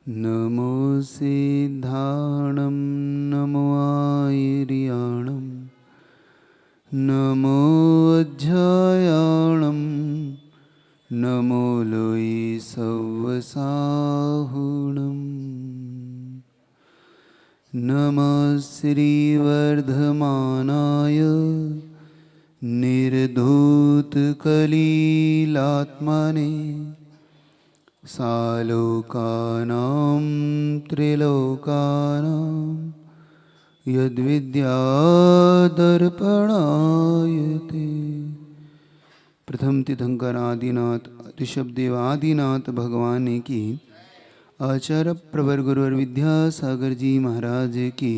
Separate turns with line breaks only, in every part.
नमो सिद्धाणं नमो आयर्याणं नमो अज्जायाणं नमो लोई सव्वसाहुणम् नमः श्रीवर्धमानाय निर्धूतकलीलात्मने सालोकानां त्रिलोकानां यद्विद्यादर्पणायते। प्रथम तीर्थंकर आदिनाथ ऋषभदेव आदिनाथ भगवान की, आचार्य प्रवर गुरुवर विद्यासागर जी महाराज की,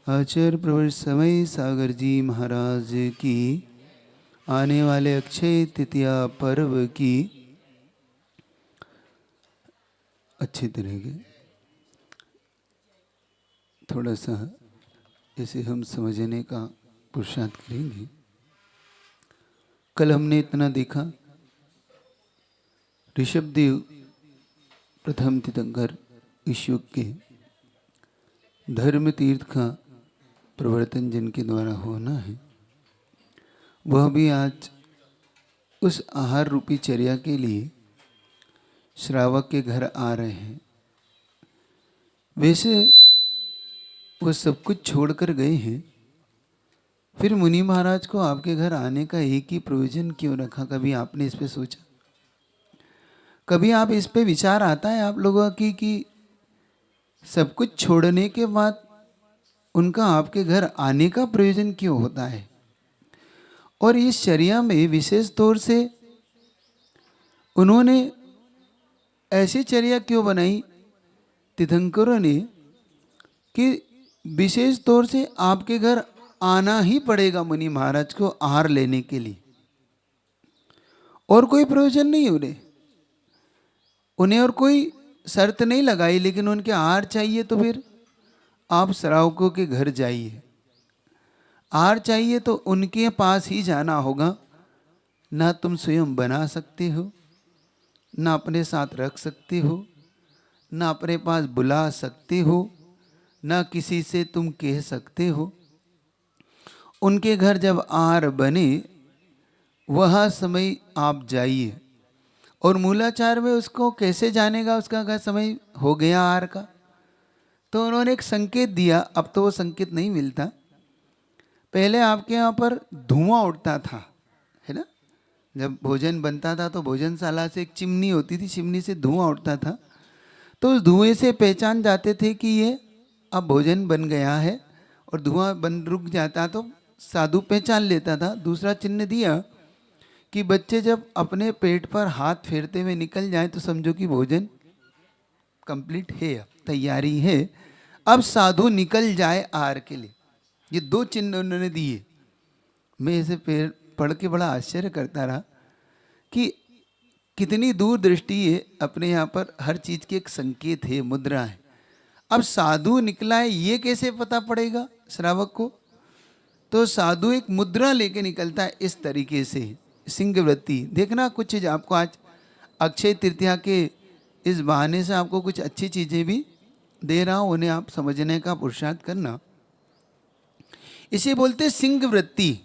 आचार्य प्रवर समय सागर जी महाराज की, आने वाले अक्षय तृतीया पर्व की अच्छी तरह के थोड़ा सा इसे हम समझने का पुरुषार्थ करेंगे। कल हमने इतना देखा, ऋषभदेव प्रथम तीर्थंकर इस युग के धर्म तीर्थ का प्रवर्तन जिनके द्वारा होना है, वह भी आज उस आहार रूपी चर्या के लिए श्रावक के घर आ रहे हैं। वैसे वो सब कुछ छोड़कर गए हैं, फिर मुनि महाराज को आपके घर आने का एक ही प्रयोजन क्यों रखा? कभी आपने इस पे सोचा? कभी आप इस पे विचार आता है आप लोगों की कि सब कुछ छोड़ने के बाद उनका आपके घर आने का प्रयोजन क्यों होता है? और इस चर्या में विशेष तौर से उन्होंने ऐसी चर्या क्यों बनाई तीर्थंकरों ने कि विशेष तौर से आपके घर आना ही पड़ेगा मुनि महाराज को आहार लेने के लिए, और कोई प्रयोजन नहीं उन्हें और कोई शर्त नहीं लगाई, लेकिन उनके आहार चाहिए तो फिर आप श्रावकों के घर जाइए। आहार चाहिए तो उनके पास ही जाना होगा, ना तुम स्वयं बना सकते हो, ना अपने साथ रख सकते हो, ना अपने पास बुला सकते हो, ना किसी से तुम कह सकते हो। उनके घर जब आहार बने वह समय आप जाइए, और मूलाचार में उसको कैसे जानेगा उसका क्या समय हो गया आहार का? तो उन्होंने एक संकेत दिया। अब तो वो संकेत नहीं मिलता। पहले आपके यहाँ पर धुआं उठता था, है ना? जब भोजन बनता था तो भोजनशाला से एक चिमनी होती थी, चिमनी से धुआं उठता था, तो उस धुएं से पहचान जाते थे कि ये अब भोजन बन गया है। और धुआं बन रुक जाता तो साधु पहचान लेता था। दूसरा चिन्ह दिया कि बच्चे जब अपने पेट पर हाथ फेरते हुए निकल जाए तो समझो कि भोजन कंप्लीट है, अब तैयारी है, अब साधु निकल जाए आहार के लिए। ये दो चिन्ह उन्होंने दिए। मैं इसे पढ़ के बड़ा आश्चर्य करता रहा कि कितनी दूरदृष्टि है। अपने यहाँ पर हर चीज की एक संकेत है, मुद्रा है। अब साधु निकला है ये कैसे पता पड़ेगा श्रावक को? तो साधु एक मुद्रा लेके निकलता है इस तरीके से, सिंह वृत्ति। देखना कुछ चीज आपको आज अक्षय तृतीया के इस बहाने से आपको कुछ अच्छी चीजें भी दे रहा हूं, उन्हें आप समझने का पुरुषार्थ करना। इसे बोलते सिंह वृत्ति।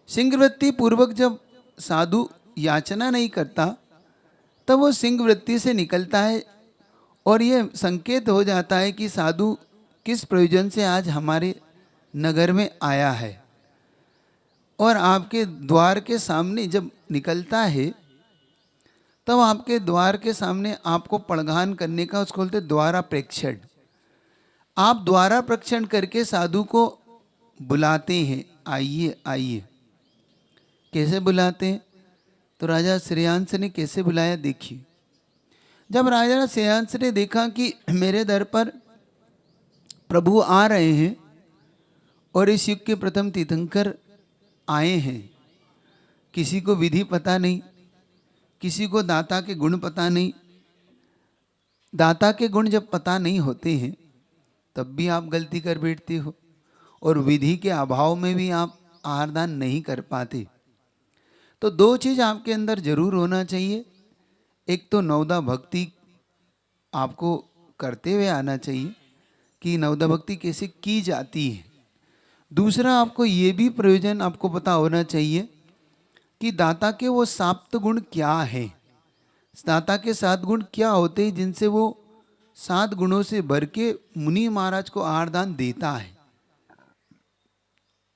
सिंह वृत्ति पूर्वक जब साधु याचना नहीं करता तब वो सिंह वृत्ति से निकलता है, और ये संकेत हो जाता है कि साधु किस प्रयोजन से आज हमारे नगर में आया है। और आपके द्वार के सामने जब निकलता है तब आपके द्वार के सामने आपको पड़गान करने का, उसको बोलते द्वारा प्रेक्षण। आप द्वारा प्रेक्षण करके साधु को बुलाते हैं, आइए आइए। कैसे बुलाते हैं? तो राजा श्रेयांश ने कैसे बुलाया देखिए। जब राजा श्रेयांश ने देखा कि मेरे दर पर प्रभु आ रहे हैं और इस युग के प्रथम तीर्थंकर आए हैं, किसी को विधि पता नहीं, किसी को दाता के गुण पता नहीं। दाता के गुण जब पता नहीं होते हैं तब भी आप गलती कर बैठते हो, और विधि के अभाव में भी आप आहार दान नहीं कर पाते। तो दो चीज आपके अंदर जरूर होना चाहिए। एक तो नवदा भक्ति आपको करते हुए आना चाहिए कि नवदा भक्ति कैसे की जाती है। दूसरा, आपको ये भी प्रयोजन आपको पता होना चाहिए कि दाता के वो सात गुण क्या है। दाता के 7 गुण क्या होते हैं जिनसे वो 7 गुणों से भर के मुनि महाराज को आहारदान देता है।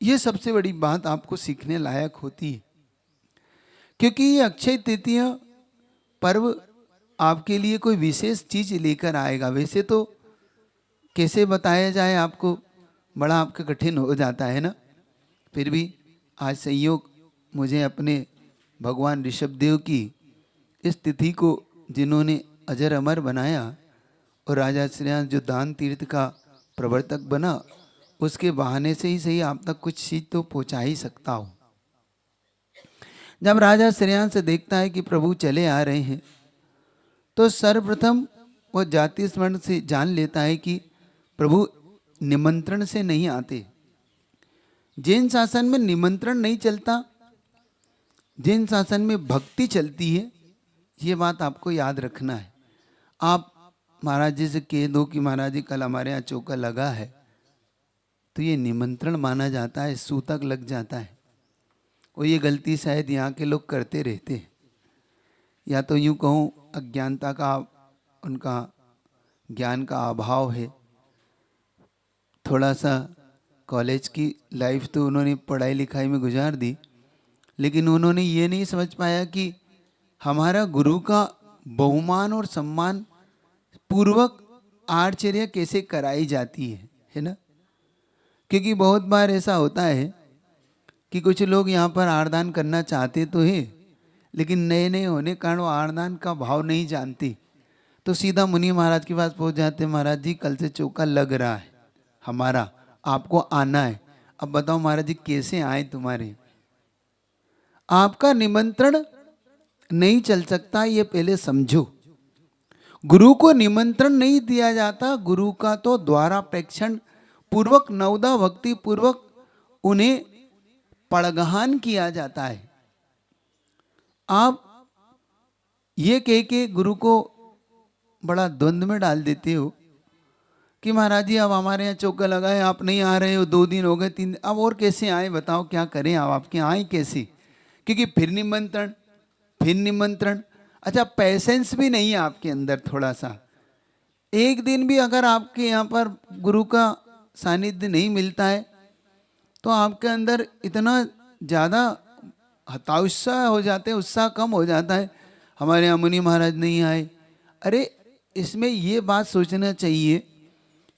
ये सबसे बड़ी बात आपको सीखने लायक होती है, क्योंकि ये अक्षय तृतीया पर्व आपके लिए कोई विशेष चीज लेकर आएगा। वैसे तो कैसे बताया जाए आपको, बड़ा आपका कठिन हो जाता है ना। फिर भी आज संयोग मुझे अपने भगवान ऋषभदेव की इस तिथि को जिन्होंने अजर अमर बनाया और राजा श्रेयांश जो दान तीर्थ का प्रवर्तक बना, उसके बहाने से ही सही आप तक कुछ चीज तो पहुंचा ही सकता हूँ। जब राजा श्रेयांश देखता है कि प्रभु चले आ रहे हैं तो सर्वप्रथम वह जाति स्मरण से जान लेता है कि प्रभु निमंत्रण से नहीं आते। जैन शासन में निमंत्रण नहीं चलता, जैन शासन में भक्ति चलती है। ये बात आपको याद रखना है। आप महाराज जी से कह दो कि महाराज जी कल हमारे यहाँ चौका लगा है, तो ये निमंत्रण माना जाता है, सूतक लग जाता है। और ये गलती शायद यहाँ के लोग करते रहते हैं, या तो यूँ कहूँ अज्ञानता का, उनका ज्ञान का अभाव है। थोड़ा सा कॉलेज की लाइफ तो उन्होंने पढ़ाई लिखाई में गुजार दी, लेकिन उन्होंने ये नहीं समझ पाया कि हमारा गुरु का बहुमान और सम्मान पूर्वक आचर्य कैसे कराई जाती है ना। क्योंकि बहुत बार ऐसा होता है कि कुछ लोग यहाँ पर आरदान करना चाहते तो है, लेकिन नए नए होने के कारण वो आरदान का भाव नहीं जानती, तो सीधा मुनि महाराज के पास पहुँच जाते, महाराज जी कल से चौका लग रहा है हमारा, आपको आना है। अब बताओ महाराज जी कैसे आए तुम्हारे, आपका निमंत्रण नहीं चल सकता, ये पहले समझो। गुरु को निमंत्रण नहीं दिया जाता, गुरु का तो द्वारापेक्षण पूर्वक नवदा भक्ति पूर्वक उन्हें पड़गहान किया जाता है। आप ये कह के गुरु को बड़ा द्वंद्व में डाल देते हो कि महाराज जी अब हमारे यहाँ चौका लगा है, आप नहीं आ रहे हो, 2 दिन हो गए, 3 दिन, अब और कैसे आए बताओ, क्या करें, अब आपके आए कैसे। क्योंकि फिर निमंत्रण, फिर निमंत्रण। अच्छा, पेशेंस भी नहीं है आपके अंदर थोड़ा सा। एक दिन भी अगर आपके यहाँ पर गुरु का सानिध्य नहीं मिलता है तो आपके अंदर इतना ज़्यादा हताशा हो जाते हैं, उत्साह कम हो जाता है, हमारे यहाँ मुनि महाराज नहीं आए। अरे इसमें ये बात सोचना चाहिए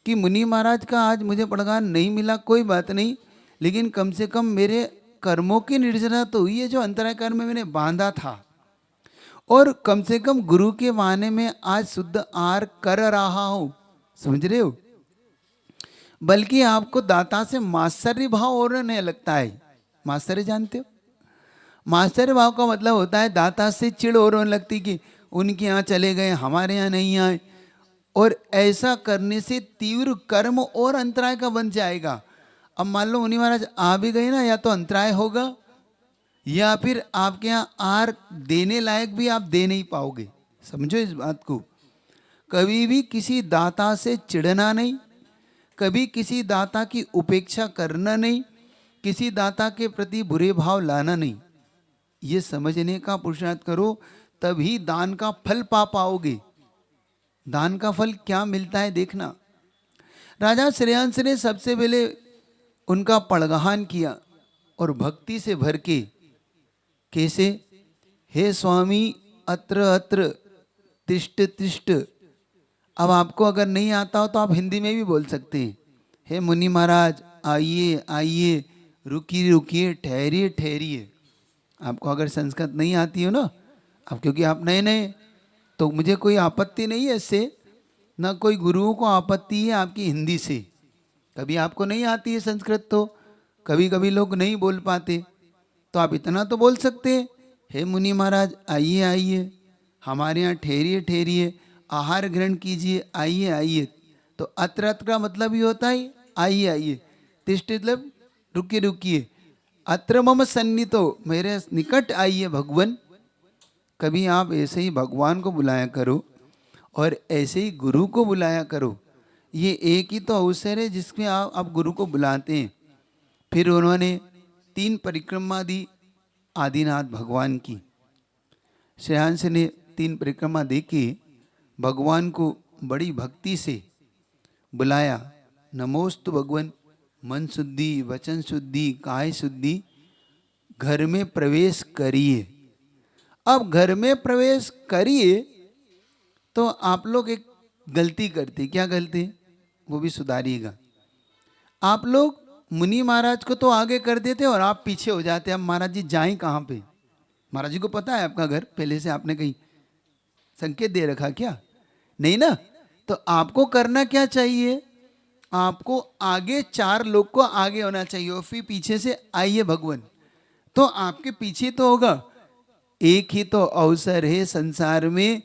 कि मुनि महाराज का आज मुझे पड़गान नहीं मिला, कोई बात नहीं, लेकिन कम से कम मेरे कर्मों की निर्जरा तो हुई है, जो अंतराय कर्म में मैंने बांधा था, और कम से कम गुरु के बहाने में आज शुद्ध आहार कर रहा हूं। समझ रहे हो। बल्कि आपको दाता से मात्सर्य भाव और नहीं लगता है। मात्सर्य जानते हो, मात्सर्य भाव का मतलब होता है दाता से चिड़ और होने लगती कि उनके यहाँ चले गए, हमारे यहाँ नहीं आए। और ऐसा करने से तीव्र कर्म और अंतराय का बन जाएगा। अब मान लो मुनि महाराज आ भी गए ना, या तो अंतराय होगा या फिर आपके यहाँ आहार देने लायक भी आप दे नहीं पाओगे। समझो इस बात को। कभी भी किसी दाता से चिढ़ना नहीं, कभी किसी दाता की उपेक्षा करना नहीं, किसी दाता के प्रति बुरे भाव लाना नहीं। ये समझने का पुरुषार्थ करो, तभी दान का फल पा पाओगे। दान का फल क्या मिलता है देखना। राजा श्रेयांश ने सबसे पहले उनका पड़गहान किया और भक्ति से भर के, कैसे, हे स्वामी अत्र अत्र तिष्ठ तिष्ठ। अब आपको अगर नहीं आता हो तो आप हिंदी में भी बोल सकते हैं, हे मुनि महाराज आइए आइए, रुकिए रुकिए, ठहरिए ठहरिए। आपको अगर संस्कृत नहीं आती हो ना, अब क्योंकि आप नए नए, तो मुझे कोई आपत्ति नहीं है इससे, ना कोई गुरुओं को आपत्ति है आपकी हिंदी से। कभी आपको नहीं आती है संस्कृत, तो कभी कभी लोग नहीं बोल पाते, तो आप इतना तो बोल सकते हैं, हे मुनि महाराज आइए आइए, हमारे यहाँ ठहरिए ठहरिए, आहार ग्रहण कीजिए, आइए आइए। तो अत्र अत्र का मतलब ही होता है आइए आइए, तिष्ठ मतलब रुकिए रुकिए, अत्र मम सन्नितो, मेरे निकट आइए भगवान। कभी आप ऐसे ही भगवान को बुलाया करो और ऐसे ही गुरु को बुलाया करो। ये एक ही तो अवसर है जिसमें आप गुरु को बुलाते हैं। फिर उन्होंने 3 परिक्रमा दी आदिनाथ भगवान की। श्रेयांश ने 3 परिक्रमा दे के भगवान को बड़ी भक्ति से बुलाया। नमोस्तु भगवन, मन शुद्धि, वचन शुद्धि, काय शुद्धि, घर में प्रवेश करिए। अब घर में प्रवेश करिए तो आप लोग एक गलती करते। क्या गलती? वो भी सुधारिएगा। आप लोग मुनि महाराज को तो आगे कर देते और आप पीछे हो जाते। अब महाराज जी जाएं कहाँ पे? महाराज जी को पता है आपका घर पहले से, आपने कहीं संकेत दे रखा क्या? नहीं ना। तो आपको करना क्या चाहिए? आपको आगे 4 लोग को आगे होना चाहिए और फिर पीछे से आइए भगवान, तो आपके पीछे तो होगा। एक ही तो अवसर है संसार में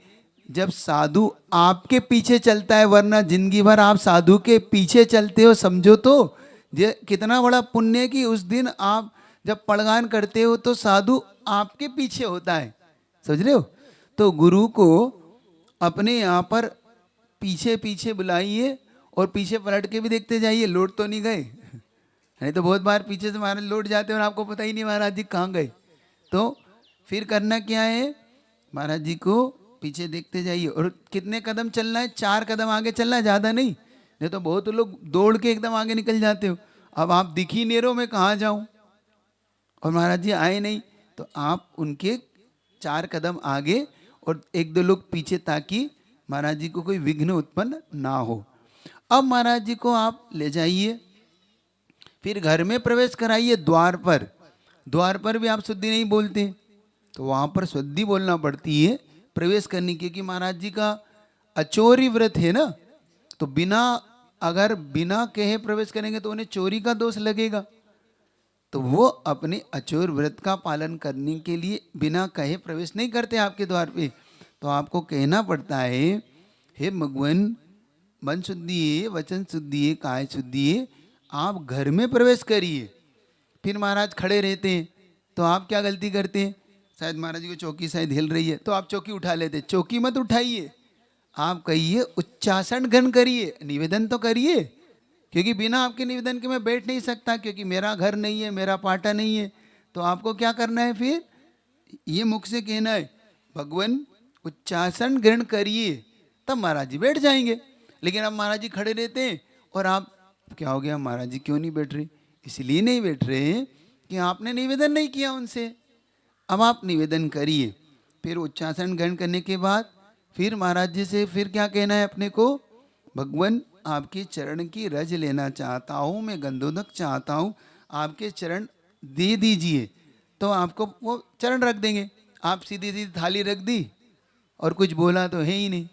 जब साधु आपके पीछे चलता है, वरना जिंदगी भर आप साधु के पीछे चलते हो। समझो तो ये कितना बड़ा पुण्य है कि उस दिन आप जब पड़गान करते हो तो साधु आपके पीछे होता है। समझ रहे हो? तो गुरु को अपने यहाँ पर पीछे पीछे बुलाइए और पीछे पलट के भी देखते जाइए, लौट तो नहीं गए। नहीं तो बहुत बार पीछे से महाराज लौट जाते हैं और आपको पता ही नहीं महाराज जी कहाँ गए। तो फिर करना क्या है? महाराज जी को पीछे देखते जाइए। और कितने कदम चलना है? 4 कदम आगे चलना है, ज़्यादा नहीं। नहीं तो बहुत लोग दौड़ के एकदम आगे निकल जाते हो। अब आप दिख ही नहीं रहो, मैं कहाँ जाऊँ? और महाराज जी आए नहीं, तो आप उनके 4 कदम आगे और 1-2 लोग पीछे, ताकि महाराज जी को कोई विघ्न उत्पन्न ना हो। अब महाराज जी को आप ले जाइए, फिर घर में प्रवेश कराइए। द्वार पर भी आप शुद्धि नहीं बोलते, तो वहाँ पर शुद्धि बोलना पड़ती है प्रवेश करने की, क्योंकि महाराज जी का अचोरी व्रत है ना। तो अगर बिना कहे प्रवेश करेंगे तो उन्हें चोरी का दोष लगेगा। तो वो अपने अचोर व्रत का पालन करने के लिए बिना कहे प्रवेश नहीं करते आपके द्वार पे। तो आपको कहना पड़ता है, हे भगवान, मन शुद्धि है, वचन शुद्धि है, काय शुद्धि है, आप घर में प्रवेश करिए। फिर महाराज खड़े रहते हैं, तो आप क्या गलती करते हैं? शायद महाराज जी को चौकी शायद हिल रही है तो आप चौकी उठा लेते। चौकी मत उठाइए, आप कहिए उच्चासन ग्रहण करिए, निवेदन तो करिए, क्योंकि बिना आपके निवेदन के मैं बैठ नहीं सकता, क्योंकि मेरा घर नहीं है, मेरा पाटा नहीं है। तो आपको क्या करना है? फिर ये मुख से कहना है, भगवान उच्चासन ग्रहण करिए, तब महाराज जी बैठ जाएंगे। लेकिन अब महाराज जी खड़े रहते हैं और आप, क्या हो गया महाराज जी क्यों नहीं बैठ रहे? इसलिए नहीं बैठ रहे कि आपने निवेदन नहीं किया उनसे। अब आप निवेदन करिए। फिर उच्चासन ग्रहण करने के बाद फिर महाराज जी से फिर क्या कहना है अपने को? भगवान आपके चरण की रज लेना चाहता हूँ, मैं गंधोदक चाहता हूँ, आपके चरण दे दीजिए। तो आपको वो चरण रख देंगे। आप सीधी सीधी थाली रख दी और कुछ बोला तो है ही नहीं।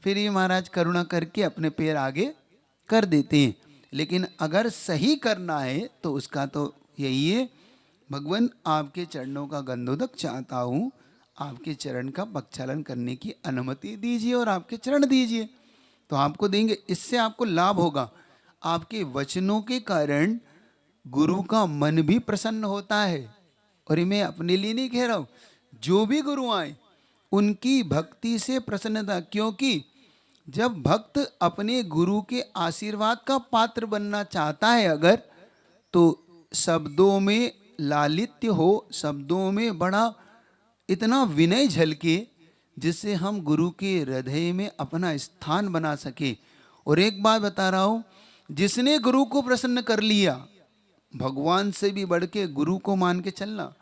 फिर ये महाराज करुणा करके अपने पैर आगे कर देते हैं। लेकिन अगर सही करना है तो उसका तो यही है, भगवान आपके चरणों का गंधोदक चाहता हूँ, आपके चरण का प्रक्षालन करने की अनुमति दीजिए और आपके चरण दीजिए। तो आपको देंगे। इससे आपको लाभ होगा। आपके वचनों के कारण गुरु का मन भी प्रसन्न होता है। और ये मैं अपने लिए नहीं कह रहा हूँ, जो भी गुरु आए उनकी भक्ति से प्रसन्नता। क्योंकि जब भक्त अपने गुरु के आशीर्वाद का पात्र बनना चाहता है अगर, तो शब्दों में लालित्य हो, शब्दों में बड़ा इतना विनय झलके, जिससे हम गुरु के हृदय में अपना स्थान बना सके। और एक बात बता रहा हूँ, जिसने गुरु को प्रसन्न कर लिया, भगवान से भी बढ़ के गुरु को मान के चलना।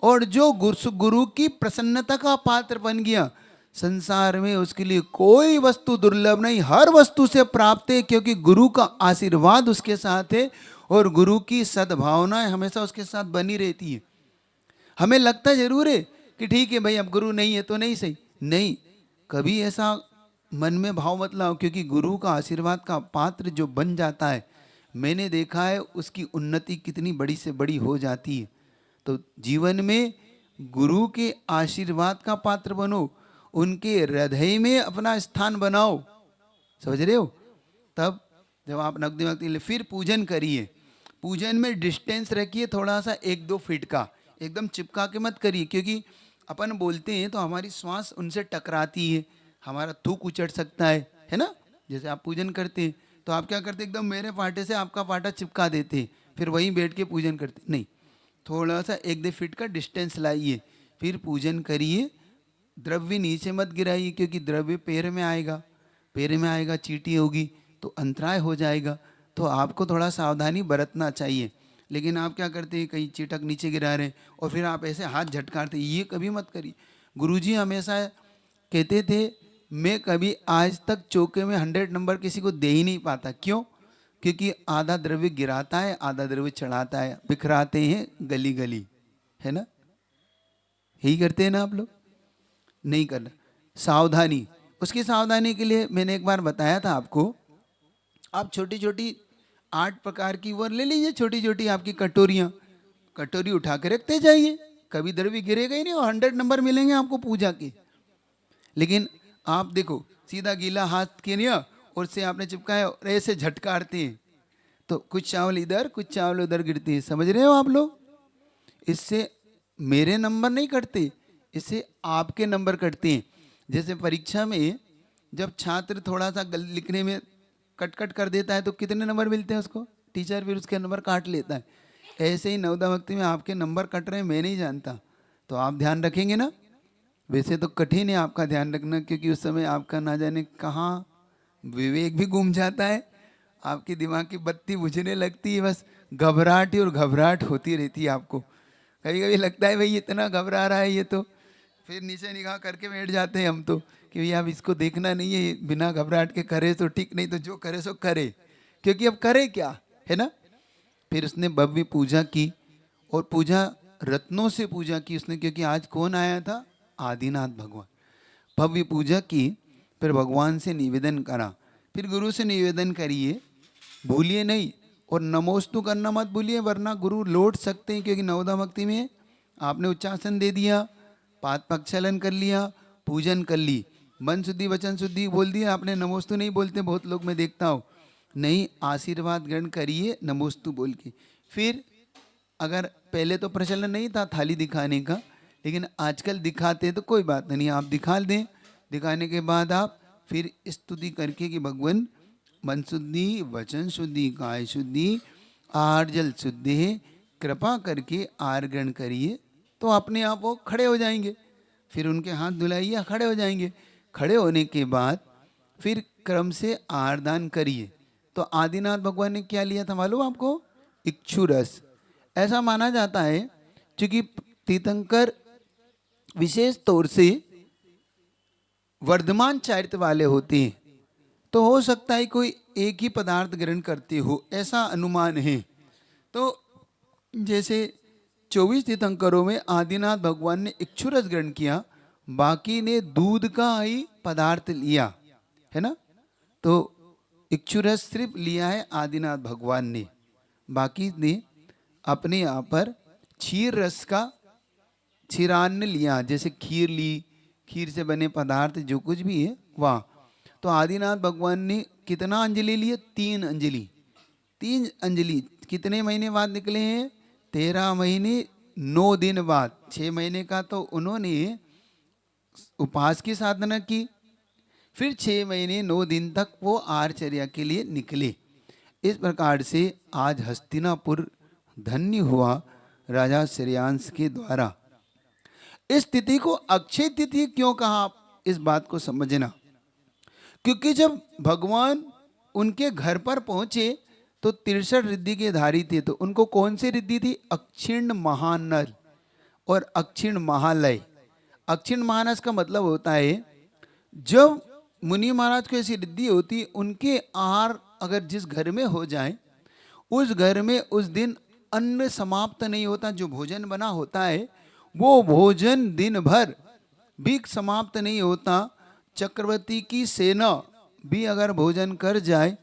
और जो गुरु की प्रसन्नता का पात्र बन गया, संसार में उसके लिए कोई वस्तु दुर्लभ नहीं, हर वस्तु से प्राप्त है, क्योंकि गुरु का आशीर्वाद उसके साथ है और गुरु की सद्भावना हमेशा उसके साथ बनी रहती है। हमें लगता जरूर है कि ठीक है भाई, अब गुरु नहीं है तो नहीं सही, नहीं, कभी ऐसा मन में भाव मत लाओ, क्योंकि गुरु का आशीर्वाद का पात्र जो बन जाता है, मैंने देखा है उसकी उन्नति कितनी बड़ी से बड़ी हो जाती है। तो जीवन में गुरु के आशीर्वाद का पात्र बनो, उनके हृदय में अपना स्थान बनाओ। समझ रहे हो? तब जब आप नकदी वक्ति फिर पूजन करिए। पूजन में डिस्टेंस रखिए थोड़ा सा, 1-2 फीट का, एकदम चिपका के मत करिए, क्योंकि अपन बोलते हैं तो हमारी श्वास उनसे टकराती है, हमारा थूक उचट सकता है ना। जैसे आप पूजन करते हैं तो आप क्या करते, एकदम मेरे पाटे से आपका पाटा चिपका देते, फिर वहीं बैठ के पूजन करते, नहीं, थोड़ा सा 1-2 फीट का डिस्टेंस लाइए, फिर पूजन करिए। द्रव्य नीचे मत गिराइए, क्योंकि द्रव्य पैर में आएगा, पैर में आएगा चींटी होगी तो अंतराय हो जाएगा। तो आपको थोड़ा सावधानी बरतना चाहिए। लेकिन आप क्या करते हैं, कहीं चीटक नीचे गिरा रहे हैं और फिर आप ऐसे हाथ झटकारते, ये कभी मत करिए। गुरुजी हमेशा कहते थे, मैं कभी आज तक चौके में 100 नंबर किसी को दे ही नहीं पाता। क्यों? क्योंकि आधा द्रव्य गिराता है, आधा द्रव्य चढ़ाता है, बिखराते हैं गली गली, है ना। यही करते हैं ना आप लोग, नहीं करना। सावधानी, उसकी सावधानी के लिए मैंने एक बार बताया था आपको, आप छोटी छोटी 8 प्रकार की वो ले लीजिए, छोटी छोटी आपकी कटोरियाँ, कटोरी उठा के रखते जाइए, कभी द्रव्य गिरेगा ही नहीं और 100 नंबर मिलेंगे आपको पूजा के। लेकिन आप देखो, सीधा गीला हाथ के लिया और से आपने चिपकाया और ऐसे झटकारते हैं, तो कुछ चावल इधर कुछ चावल उधर गिरती है। समझ रहे हो आप लोग? इससे मेरे नंबर नहीं कटते, इससे आपके नंबर कटते हैं। जैसे परीक्षा में जब छात्र थोड़ा सा लिखने में कट कट कर देता है तो कितने नंबर मिलते हैं उसको, टीचर फिर उसके नंबर काट लेता है। ऐसे ही नवदा भक्ति में आपके नंबर कट रहे हैं, मैं नहीं जानता, तो आप ध्यान रखेंगे ना। वैसे तो कठिन है आपका ध्यान रखना, क्योंकि उस समय आपका ना जाने कहाँ विवेक भी घूम जाता है, आपकी दिमाग की बत्ती बुझने लगती है, बस घबराहट ही और घबराहट होती रहती है आपको। कभी कभी लगता है भाई इतना घबरा रहा है ये, तो फिर नीचे निगाह करके बैठ जाते हैं हम तो, कि भैया अब इसको देखना नहीं है, बिना घबराहट के करे तो ठीक, नहीं तो जो करे सो करे, क्योंकि अब करे क्या, है ना। फिर उसने भव्य पूजा की, और पूजा रत्नों से पूजा की उसने, क्योंकि आज कौन आया था, आदिनाथ भगवान। भव्य पूजा की, फिर भगवान से निवेदन करा, फिर गुरु से निवेदन करिए, भूलिए नहीं, और नमोस्तु करना मत भूलिए, वरना गुरु लौट सकते हैं। क्योंकि नवदा भक्ति में आपने उच्चासन दे दिया, पाद प्रक्षालन कर लिया, पूजन कर ली, मन शुद्धि वचन शुद्धि बोल दिया आपने, नमोस्तु नहीं बोलते बहुत लोग, मैं देखता हूँ। नहीं, आशीर्वाद ग्रहण करिए नमोस्तु बोल के। फिर अगर पहले तो प्रचलन नहीं था थाली दिखाने का, लेकिन आजकल दिखाते तो कोई बात नहीं, आप दिखा दें। दिखाने के बाद आप फिर स्तुति करके कि भगवान मन शुद्धि वचन शुद्धि काय शुद्धि आहार जल शुद्धि है, कृपा करके आहार ग्रहण करिए, तो अपने आप वो खड़े हो जाएंगे। फिर उनके हाथ धुलाइए, खड़े हो जाएंगे। खड़े होने के बाद फिर क्रम से आहार दान करिए। तो आदिनाथ भगवान ने क्या लिया था मालूम आपको? इक्षु रस। ऐसा माना जाता है क्योंकि तीर्थंकर विशेष तौर से वर्धमान चारित्र वाले होते हैं, तो हो सकता है कोई एक ही पदार्थ ग्रहण करते हो, ऐसा अनुमान है। तो जैसे 24 तीर्थंकरों में आदिनाथ भगवान ने इक्षुरस ग्रहण किया, बाकी ने दूध का ही पदार्थ लिया, है ना। तो इक्षुरस सिर्फ लिया है आदिनाथ भगवान ने, बाकी ने अपने यहाँ पर क्षीर रस का क्षीरान्न लिया, जैसे खीर ली, खीर से बने पदार्थ जो कुछ भी है वह। तो आदिनाथ भगवान ने कितना अंजलि लिए? 3 अंजलि। 3 अंजलि कितने महीने बाद निकले हैं? 13 महीने 9 दिन बाद। 6 महीने का तो उन्होंने उपास की साधना की, फिर 6 महीने 9 दिन तक वो आहारचर्या के लिए निकले। इस प्रकार से आज हस्तिनापुर धन्य हुआ राजा श्रेयांश के द्वारा। इस तिथि को अक्षय तिथि क्यों कहा, आप इस बात को समझना। क्योंकि जब भगवान उनके घर पर पहुंचे तो 63 रिद्धि के धारी थे, तो उनको कौन सी रिद्धि थी? अक्षिण महानल और अक्षिण महालय। अक्षिण महानस का मतलब होता है जब मुनि महाराज को ऐसी रिद्धि होती, उनके आहार अगर जिस घर में हो जाए, उस घर में उस दिन अन्न समाप्त नहीं होता। जो भोजन बना होता है वो भोजन दिन भर भी समाप्त नहीं होता। चक्रवर्ती की सेना भी अगर भोजन कर जाए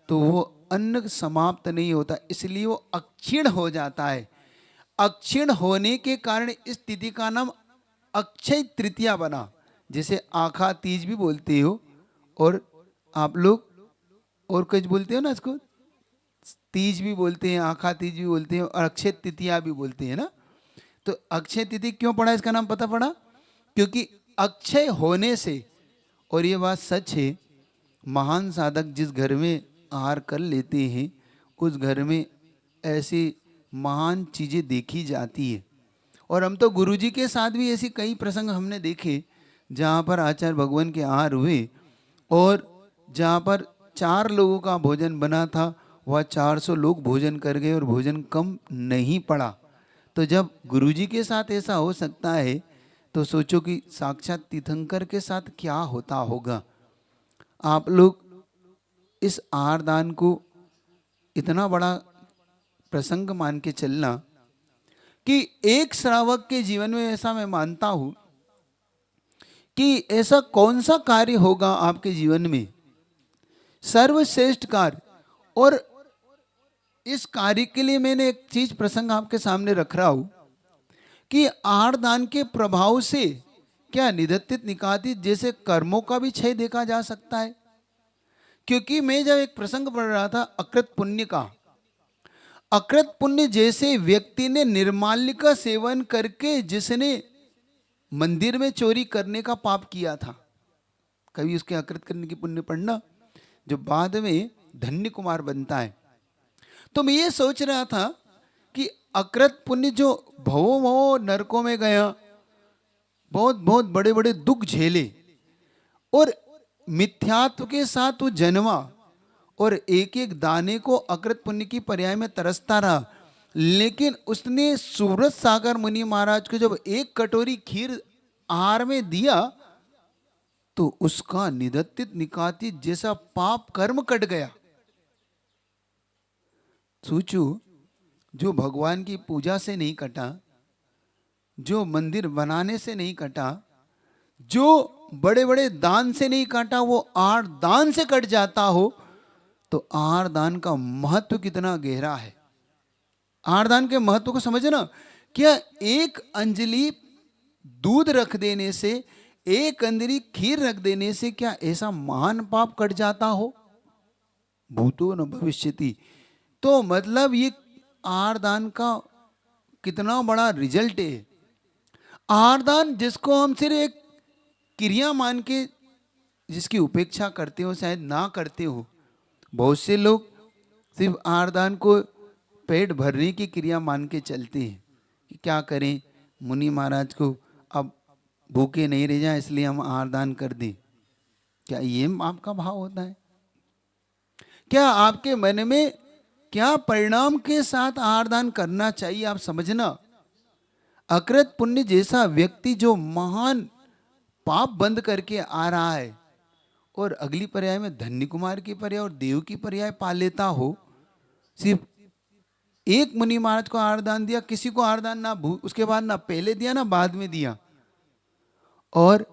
तो वो अन्न समाप्त नहीं होता, इसलिए वो अक्षीण हो जाता है। अक्षीण होने के कारण इस तिथि का नाम अक्षय तृतीया बना। जैसे आखा तीज भी बोलते हो, और आप लोग और कुछ बोलते हो ना, इसको तीज भी बोलते हैं, आखा तीज भी बोलते हैं, और अक्षय तृतीया भी बोलते हैं ना। तो अक्षय तिथि क्यों पड़ा, इसका नाम पता पड़ा? क्योंकि अक्षय होने से और ये बात सच है, महान साधक जिस घर में आहार कर लेते हैं उस घर में ऐसी महान चीज़ें देखी जाती है। और हम तो गुरुजी के साथ भी ऐसी कई प्रसंग हमने देखे जहाँ पर आचार्य भगवान के आहार हुए और जहाँ पर 4 लोगों का भोजन बना था वह 400 लोग भोजन कर गए और भोजन कम नहीं पड़ा। तो जब गुरुजी के साथ ऐसा हो सकता है तो सोचो कि साक्षात तीर्थंकर के साथ क्या होता होगा। आप लोग इस आहार दान को इतना बड़ा प्रसंग मान के चलना कि एक श्रावक के जीवन में, ऐसा मैं मानता हूं कि ऐसा कौन सा कार्य होगा आपके जीवन में सर्वश्रेष्ठ कार्य, और इस कार्य के लिए मैंने एक चीज प्रसंग आपके सामने रख रहा हूं कि आहार दान के प्रभाव से क्या निधत्तित निकातित जैसे कर्मों का भी क्षय देखा जा सकता है। क्योंकि मैं जब एक प्रसंग पढ़ रहा था अकृत पुण्य का, अकृत पुण्य जैसे व्यक्ति ने निर्माल्य का सेवन करके जिसने मंदिर में चोरी करने का पाप किया था, कभी उसके अकृत करने की पुण्य पढ़ना जो बाद में धन्य कुमार बनता है। तो मैं ये सोच रहा था कि अकृत पुण्य जो भवो भवो नरकों में गया, बहुत बहुत बड़े बड़े दुख झेले और मिथ्यात्व के साथ वो जन्मा और एक एक दाने को अकृत पुण्य की पर्याय में तरसता रहा, लेकिन उसने सुव्रत सागर मुनि महाराज को जब एक कटोरी खीर आहार में दिया तो उसका निधत्तित निकातित जैसा पाप कर्म कट गया। सोचो, जो भगवान की पूजा से नहीं कटा, जो मंदिर बनाने से नहीं कटा, जो बड़े बड़े दान से नहीं काटा, वो आहार दान से कट जाता हो तो आहार दान का महत्व कितना गहरा है। आहार दान के महत्व को समझना, क्या एक अंजलि दूध रख देने से, एक अंजलि खीर रख देने से क्या ऐसा महान पाप कट जाता हो? भूतो न भविष्यति। तो मतलब ये आहार दान का कितना बड़ा रिजल्ट है। आहार दान जिसको हम सिर्फ एक क्रिया मान के जिसकी उपेक्षा करते हो, शायद ना करते हो, बहुत से लोग सिर्फ आहार दान को पेट भरने की क्रिया मान के चलते हैं कि क्या करें, मुनि महाराज को अब भूखे नहीं रह जाए इसलिए हम आहार दान कर दें। क्या ये आपका भाव होता है? क्या आपके मन में क्या परिणाम के साथ आहार दान करना चाहिए आप समझना। अकृत पुण्य जैसा व्यक्ति जो महान पाप बंद करके आ रहा है और अगली पर्याय में धन्य कुमार की पर्याय और देव की पर्याय पा लेता हो, सिर्फ एक मुनि महाराज को आहार दान दिया, किसी को आहार दान ना उसके बाद ना पहले दिया ना बाद में दिया, और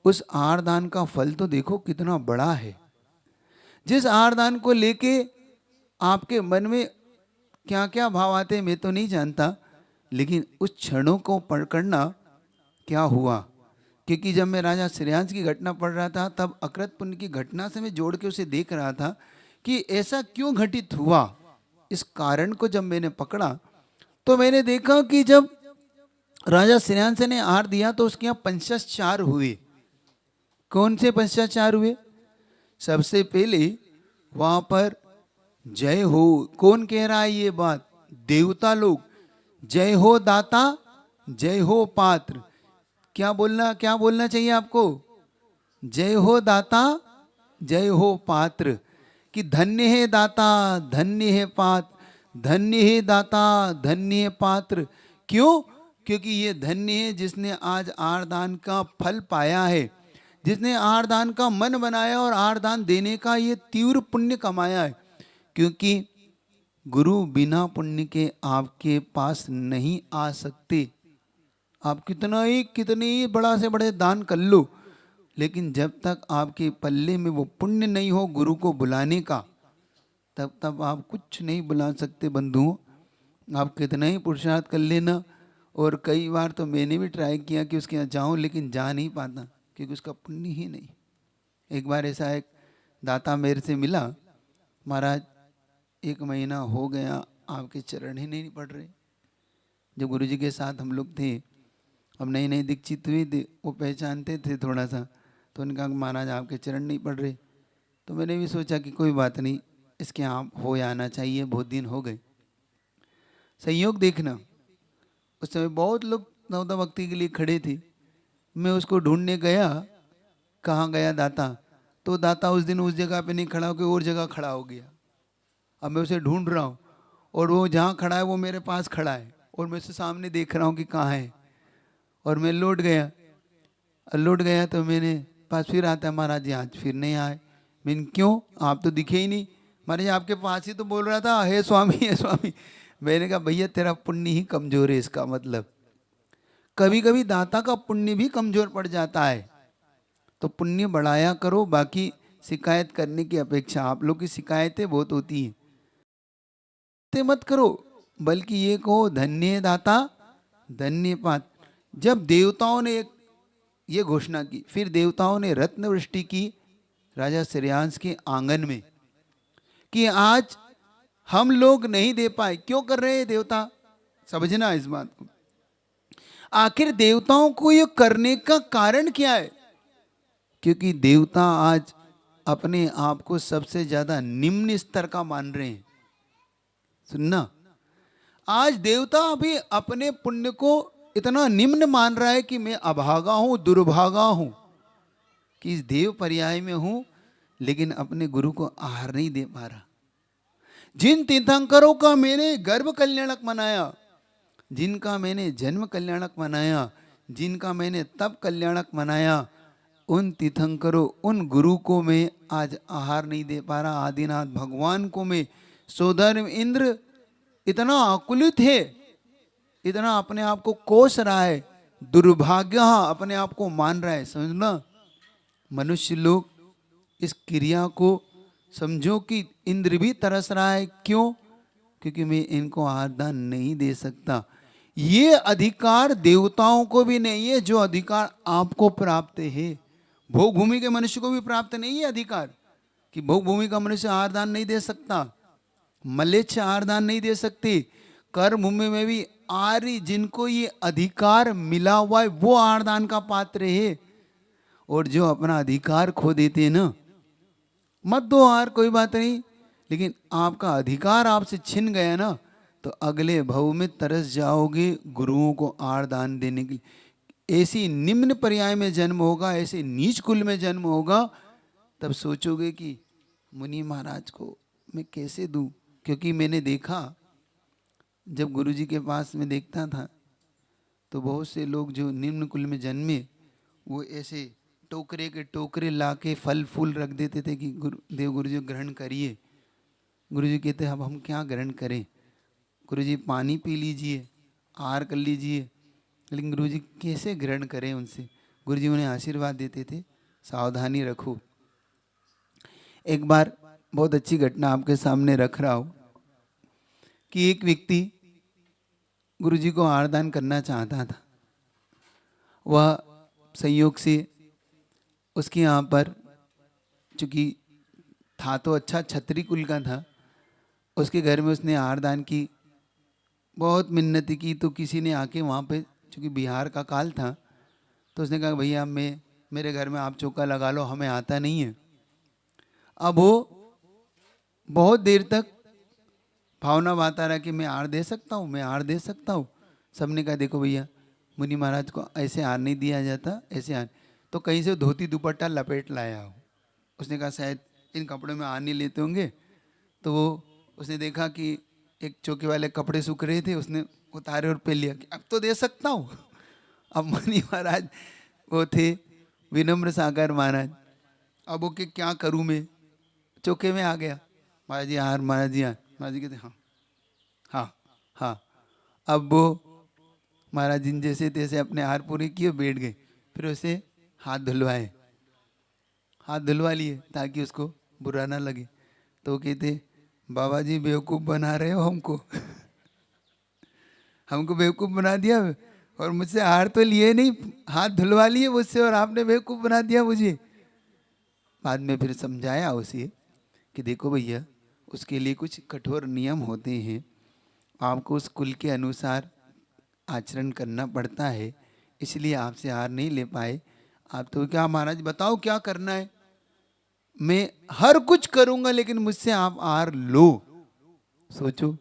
उस आहार दान का फल तो देखो कितना बड़ा है। जिस आहार दान को लेके आपके मन में क्या क्या भाव आते हैं मैं तो नहीं जानता, लेकिन उस क्षणों को पकड़ना क्या हुआ। क्योंकि जब मैं राजा श्रेयांश की घटना पढ़ रहा था तब अकृत पुण्य की घटना से मैं जोड़ के उसे देख रहा था कि ऐसा क्यों घटित हुआ। इस कारण को जब मैंने पकड़ा तो मैंने देखा कि जब राजा श्रेयांश ने आहार दिया तो उसके यहाँ पंचाचार हुए। कौन से पंचाचार हुए? सबसे पहले वहां पर जय हो, कौन कह रहा है ये बात? देवता लोग। जय हो दाता, जय हो पात्र। क्या बोलना चाहिए आपको? जय हो दाता, जय हो पात्र। कि धन्य है दाता, धन्य है पात्र, धन्य है दाता, धन्य है पात्र। क्यों? क्योंकि ये धन्य है जिसने आज आहार दान का फल पाया है, जिसने आहार दान का मन बनाया और आहार दान देने का ये तीव्र पुण्य कमाया है। क्योंकि गुरु बिना पुण्य के आपके पास नहीं आ सकते। आप कितने ही बड़ा से बड़े दान कर लो, लेकिन जब तक आपके पल्ले में वो पुण्य नहीं हो गुरु को बुलाने का, तब आप कुछ नहीं बुला सकते बंधुओं। आप कितना ही पुरुषार्थ कर लेना, और कई बार तो मैंने भी ट्राई किया कि उसके यहाँ जाऊँ, लेकिन जा नहीं पाता क्योंकि उसका पुण्य ही नहीं। एक बार ऐसा एक दाता मेरे से मिला, महाराज 1 महीना हो गया आपके चरण ही नहीं पड़ रहे। जब गुरुजी के साथ हम लोग थे, अब नई नई दीक्षित हुई थी, वो पहचानते थे थोड़ा सा, तो उन्होंने कहा कि महाराज आपके चरण नहीं पड़ रहे। तो मैंने भी सोचा कि कोई बात नहीं, इसके यहाँ हो आना चाहिए, बहुत दिन हो गए। संयोग देखना, उस समय बहुत लोग नवदा भक्ति के लिए खड़े थे। मैं उसको ढूंढने गया, कहाँ गया दाता, तो दाता उस दिन उस जगह पे नहीं खड़ा होकर और जगह खड़ा हो गया। अब मैं उसे ढूंढ रहा हूँ और वो जहाँ खड़ा है वो मेरे पास खड़ा है और मैं उसे सामने देख रहा हूँ कि कहाँ है। और मैं लौट गया, लौट गया तो मैंने पास फिर आता है, महाराज जी आज फिर नहीं आए। मैंने क्यों, आप तो दिखे ही नहीं। महाराज जी आपके पास ही तो बोल रहा था हे स्वामी हे स्वामी। मैंने कहा भैया तेरा पुण्य ही कमजोर है, इसका मतलब कभी कभी दाता का पुण्य भी कमजोर पड़ जाता है। तो पुण्य बढ़ाया करो, बाकी शिकायत करने की अपेक्षा, आप लोग की शिकायतें बहुत होती हैं, ते मत करो, बल्कि ये कहो धन्य दाता धन्य पात। जब देवताओं ने एक ये घोषणा की, फिर देवताओं ने रत्न वृष्टि की राजा श्रेयांश के आंगन में कि आज हम लोग नहीं दे पाए। क्यों कर रहे हैं देवता, समझना इस बात को। आखिर देवताओं को ये करने का कारण क्या है? क्योंकि देवता आज अपने आप को सबसे ज्यादा निम्न स्तर का मान रहे हैं। सुनना, आज देवता अभी अपने पुण्य को इतना निम्न मान रहा है कि मैं अभागा हूं, दुर्भागा हूं, कि इस देव पर्याय में हूं, लेकिन अपने गुरु को आहार नहीं दे पा रहा। जिन तीर्थंकरों का मैंने गर्भ कल्याणक मनाया, जिनका मैंने जन्म कल्याणक मनाया, जिनका मैंने तप कल्याणक मनाया, उन तीर्थंकरों, उन गुरु को मैं आज आहार नहीं दे पा रहा। आदिनाथ भगवान को मैं, सोधर्म इंद्र इतना आकुलित है, इतना अपने आप को कोस रहा है, दुर्भाग्य अपने आप को मान रहा है। समझना, मनुष्य लोग इस क्रिया को समझो कि इंद्र भी तरस रहा है। क्यों? क्योंकि मैं इनको आहार नहीं दे सकता। ये अधिकार देवताओं को भी नहीं है जो अधिकार आपको प्राप्त है। भोग भूमि के मनुष्य को भी प्राप्त नहीं है अधिकार कि भोग भूमि का मनुष्य आहार दान नहीं दे सकता, मलेच्छ आहार दान नहीं दे सकते। कर भूमि में भी आर्य जिनको ये अधिकार मिला हुआ है वो आहार दान का पात्र है। और जो अपना अधिकार खो देते हैं ना, मत दो आहार, कोई बात नहीं, लेकिन आपका अधिकार आपसे छिन गया ना, तो अगले भव में तरस जाओगे गुरुओं को आहार दान देने के लिए। ऐसी निम्न पर्याय में जन्म होगा, ऐसे नीच कुल में जन्म होगा, तब सोचोगे कि मुनि महाराज को मैं कैसे दूं। क्योंकि मैंने देखा, जब गुरुजी के पास में देखता था तो बहुत से लोग जो निम्न कुल में जन्मे, वो ऐसे टोकरे के टोकरे लाके फल फूल रख देते थे कि देव गुरुजी ग्रहण करिए। गुरुजी कहते अब हम क्या ग्रहण करें, गुरुजी पानी पी लीजिए, आहार कर लीजिए। लेकिन गुरुजी कैसे ग्रहण करें उनसे? गुरुजी उन्हें आशीर्वाद देते थे, सावधानी रखो। एक बार बहुत अच्छी घटना आपके सामने रख रहा हूँ कि एक व्यक्ति गुरुजी को आहार दान करना चाहता था। वह संयोग से उसके यहाँ पर, चूंकि था तो अच्छा क्षत्रिय कुल का था, उसके घर में उसने आहार दान की, बहुत मिन्नती की, तो किसी ने आके वहाँ पे, चूंकि बिहार का काल था, तो उसने कहा भैया मैं, मेरे घर में आप चौका लगा लो, हमें आता नहीं है। अब वो बहुत देर तक भावना बाता रहा कि मैं आहार दे सकता हूँ, मैं आहार दे सकता हूँ। सबने कहा देखो भैया मुनि महाराज को ऐसे आहार नहीं दिया जाता, ऐसे आहार। तो कहीं से धोती दुपट्टा लपेट लाया हो। उसने कहा शायद इन कपड़ों में आहार नहीं लेते होंगे। तो वो उसने देखा कि एक चौके वाले कपड़े सूख रहे थे, उसने उतारे और पहन लिया कि अब तो दे सकता हूँ। अब मुनि महाराज वो थे विनम्र सागर महाराज। अब वो कि क्या करूँ मैं, चौके में आ गया, महाराज जी आहार, महाराज जी आहार। महाराज जी कहते हाँ हाँ हाँ। अब वो महाराज जी जैसे तैसे अपने आहार पूरे किए, बैठ गए। फिर उसे हाथ धुलवाए, हाथ धुलवा लिए ताकि उसको बुरा ना लगे। तो वो कहते बाबा जी बेवकूफ़ बना रहे हो हमको। हमको बेवकूफ़ बना दिया, और मुझसे आहार तो लिए नहीं, हाथ धुलवा लिए मुझसे, और आपने बेवकूफ़ बना दिया मुझे। बाद में फिर समझाया उसे कि देखो भैया उसके लिए कुछ कठोर नियम होते हैं, आपको उस कुल के अनुसार आचरण करना पड़ता है, इसलिए आपसे आहार नहीं ले पाए। आप तो क्या महाराज बताओ क्या करना है, मैं हर कुछ करूंगा लेकिन मुझसे आप आहार लो। सोचो,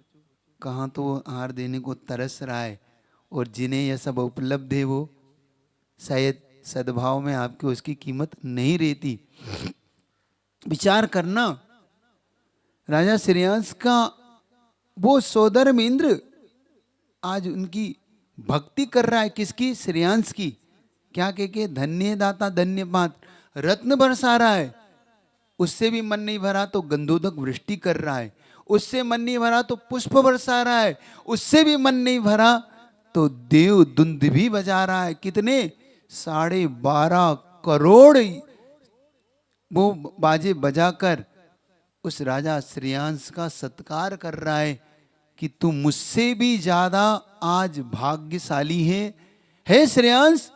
कहाँ तो वो आहार देने को तरस रहा है, और जिन्हें यह सब उपलब्ध है वो शायद सद्भाव में आपकी उसकी कीमत नहीं रहती। विचार करना, राजा श्रेयांश का वो सोदर इंद्र आज उनकी भक्ति कर रहा है, किसकी? श्रेयांश की। क्या कह के? धन्य दाता धन्य पात्र, रत्न बरसा रहा है। उससे भी मन नहीं भरा तो गंधोदक वृष्टि कर रहा है, उससे मन नहीं भरा तो पुष्प बरसा रहा है, उससे भी मन नहीं भरा तो देव दुंद भी बजा रहा है। कितने? 12.5 करोड़ वो बाजे बजाकर उस राजा श्रेयांश का सत्कार कर रहा है कि तू मुझसे भी ज्यादा आज भाग्यशाली है श्रेयांश,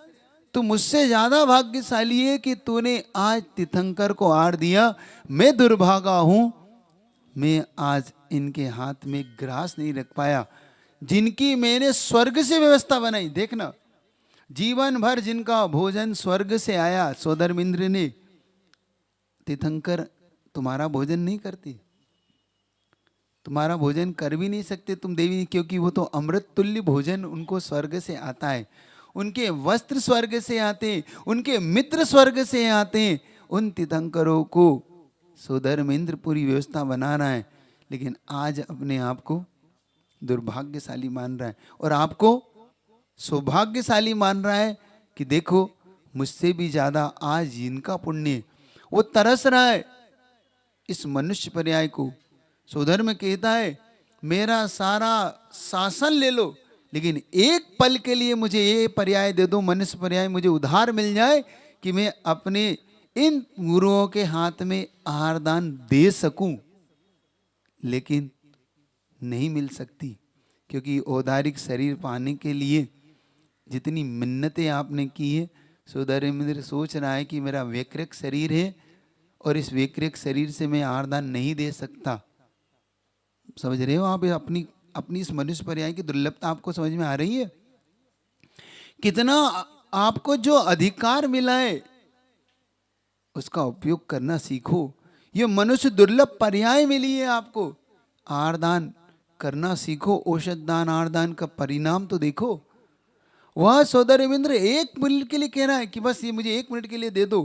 तू मुझसे ज्यादा भाग्यशाली है कि तूने आज तीर्थंकर को आहार दिया। मैं दुर्भागा हूं, मैं आज इनके हाथ में ग्रास नहीं रख पाया, जिनकी मैंने स्वर्ग से व्यवस्था बनाई। देखना, जीवन भर जिनका भोजन स्वर्ग से आया, सोदरमिंद्र ने, तीर्थंकर तुम्हारा भोजन नहीं करती, तुम्हारा भोजन कर भी नहीं सकते तुम देवी, क्योंकि वो तो अमृत तुल्य भोजन उनको स्वर्ग से आता है, उनके वस्त्र स्वर्ग से आते, उनके मित्र स्वर्ग से आते। उन तीर्थंकरों को सोदरमिंद्र पूरी व्यवस्था बना रहा है, लेकिन आज अपने आप को दुर्भाग्यशाली मान रहा है और आपको सौभाग्यशाली मान रहा है कि देखो मुझसे भी ज्यादा आज इनका पुण्य। वो तरस रहा है इस मनुष्य पर्याय को। सोधर्म कहता है मेरा सारा शासन ले लो, लेकिन एक पल के लिए मुझे ये पर्याय दे दो, मनुष्य पर्याय मुझे उधार मिल जाए कि मैं अपने इन गुरुओं के हाथ में आहार दान दे सकूं। लेकिन नहीं मिल सकती, क्योंकि औदारिक शरीर पाने के लिए जितनी मिन्नतें आपने की है, सोदरमिंद्र सोच रहा है कि मेरा व्यकृत शरीर है और इस व्यकृत शरीर से मैं आहार दान नहीं दे सकता। समझ रहे हो आप? अपनी अपनी इस मनुष्य पर्याय की दुर्लभता आपको समझ में आ रही है? कितना आपको जो अधिकार मिला है उसका उपयोग करना सीखो। ये मनुष्य दुर्लभ पर्याय मिली है आपको, आहार दान करना सीखो। औषध दान आहार दान का परिणाम तो देखो। वह सोदरमिंद्र 1 मिनट के लिए कह रहा है कि बस ये मुझे 1 मिनट के लिए दे दो,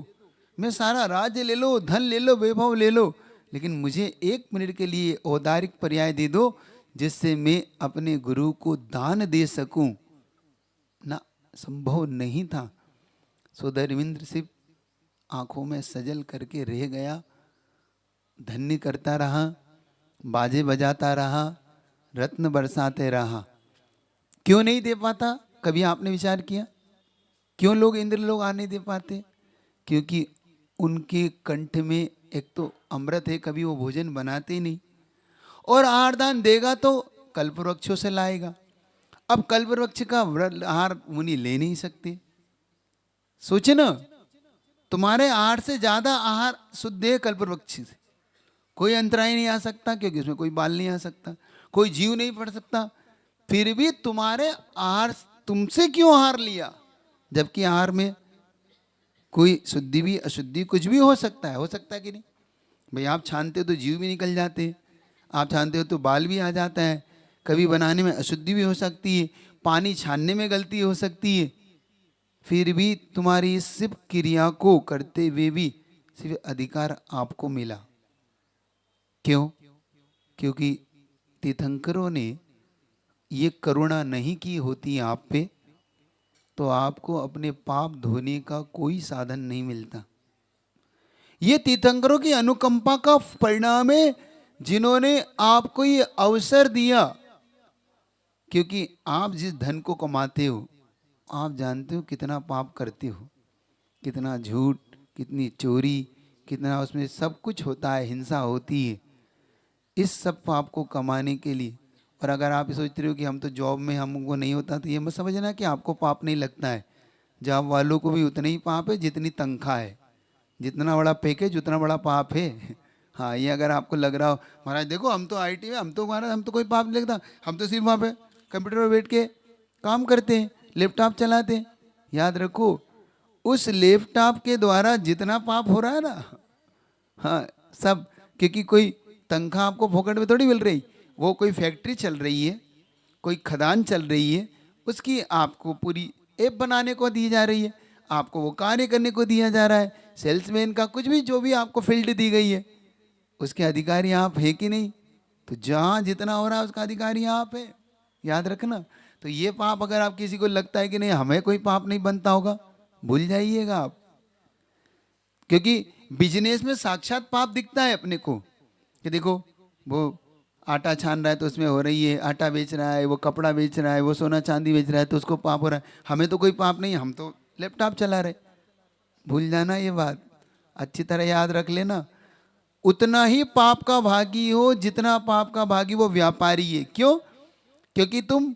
मैं सारा राज्य ले लो, धन ले लो, वैभव ले लो, लेकिन मुझे 1 मिनट के लिए औदारिक पर्याय दे दो जिससे मैं अपने गुरु को दान दे सकूं। ना, संभव नहीं था। सोदरमिंद्र सिर्फ आंखों में सजल करके रह गया, धन्य करता रहा, बाजे बजाता रहा, रत्न बरसाते रहा। क्यों नहीं दे पाता? कभी आपने विचार किया क्यों लोग इंद्र लोग आ नहीं दे पाते? क्योंकि उनके कंठ में एक तो अमृत है, कभी वो भोजन बनाते ही नहीं, और आहार दान देगा तो कल्पवृक्षों से लाएगा। अब कल्पवृक्ष का आहार मुनि ले नहीं सकते। सोचे ना, तुम्हारे आहार से ज्यादा आहार शुद्ध है कल्पवृक्ष से, कोई अंतराय नहीं आ सकता, क्योंकि उसमें कोई बाल नहीं आ सकता, कोई जीव नहीं पड़ सकता। फिर भी तुम्हारे आहार, तुमसे क्यों आहार लिया? जबकि आहार में कोई शुद्धि भी अशुद्धि कुछ भी हो सकता है कि नहीं भाई? आप छानते हो तो जीव भी निकल जाते हैं, आप छानते हो तो बाल भी आ जाता है, कभी बनाने में अशुद्धि भी हो सकती है, पानी छानने में गलती हो सकती है। फिर भी तुम्हारी इस सिर्फ क्रिया को करते हुए भी सिर्फ अधिकार आपको मिला। क्यों? क्योंकि तीर्थंकरों ने ये करुणा नहीं की होती आप पे, तो आपको अपने पाप धोने का कोई साधन नहीं मिलता। ये तीर्थंकरों की अनुकंपा का परिणाम है, जिन्होंने आपको ये अवसर दिया। क्योंकि आप जिस धन को कमाते हो, आप जानते हो कितना पाप करते हो, कितना झूठ, कितनी चोरी, कितना उसमें सब कुछ होता है, हिंसा होती है इस सब पाप को कमाने के लिए। और अगर आप सोचते रहे हो कि हम तो जॉब में हमको नहीं होता, तो ये मत समझना कि आपको पाप नहीं लगता है। जॉब वालों को भी उतना ही पाप है जितनी तनख्वाह है, जितना बड़ा पैकेज उतना बड़ा पाप है। हाँ, ये अगर आपको लग रहा हो महाराज देखो हम तो आईटी में, हम तो महाराज हम तो कोई पाप नहीं लगता, हम तो सिर्फ वहाँ पे कंप्यूटर पर बैठ के काम करते हैं, लैपटॉप चलाते हैं। याद रखो, उस लैपटॉप के द्वारा जितना पाप हो रहा है ना, हाँ सब, क्योंकि कोई तनख्वाह आपको फोकट में थोड़ी मिल रही, वो कोई फैक्ट्री चल रही है, कोई खदान चल रही है, उसकी आपको पूरी ऐप बनाने को दी जा रही है, आपको वो कार्य करने को दिया जा रहा है, सेल्समैन का कुछ भी जो भी आपको फील्ड दी गई है उसके अधिकारी आप है कि नहीं? तो जहाँ जितना हो रहा है उसका अधिकारी आप है, याद रखना। तो ये पाप अगर आप किसी को लगता है कि नहीं हमें कोई पाप नहीं बनता होगा, भूल जाइएगा आप, क्योंकि बिजनेस में साक्षात पाप दिखता है अपने को कि देखो वो आटा छान रहा है तो उसमें हो रही है, आटा बेच रहा है, वो कपड़ा बेच रहा है, वो सोना चांदी बेच रहा है तो उसको पाप हो रहा है, हमें तो कोई पाप नहीं, हम तो लैपटॉप चला रहे। भूल जाना ये बात, अच्छी तरह याद रख लेना। उतना ही पाप का भागी हो जितना पाप का भागी वो व्यापारी है। क्यों? क्योंकि तुम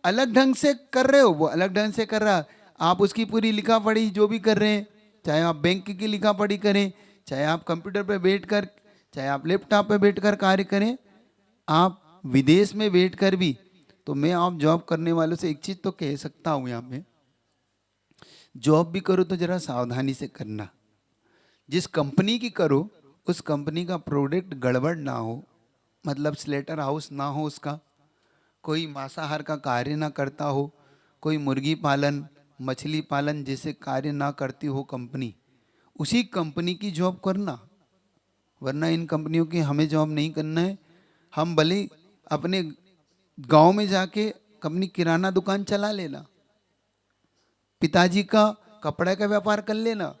अलग ढंग से कर रहे हो, वो अलग ढंग से कर रहा, आप उसकी पूरी लिखा पढ़ी जो भी कर रहे हैं, चाहे आप बैंक की लिखा पढ़ी करें, चाहे आप कंप्यूटर पे बैठकर, चाहे आप लैपटॉप पे बैठकर कार्य करें, आप विदेश में बैठकर भी, तो मैं आप जॉब करने वालों से एक चीज तो कह सकता हूँ, यहाँ पे जॉब भी करो तो जरा सावधानी से करना। जिस कंपनी की करो उस कंपनी का प्रोडक्ट गड़बड़ ना हो, मतलब स्लेटर हाउस ना हो उसका, कोई मांसाहार का कार्य ना करता हो, कोई मुर्गी पालन मछली पालन जैसे कार्य ना करती हो कंपनी, उसी कंपनी की जॉब करना। वरना इन कंपनियों की हमें जॉब नहीं करना है। हम भले अपने गांव में जाके अपनी किराना दुकान चला लेना, पिताजी का कपड़े का व्यापार कर लेना,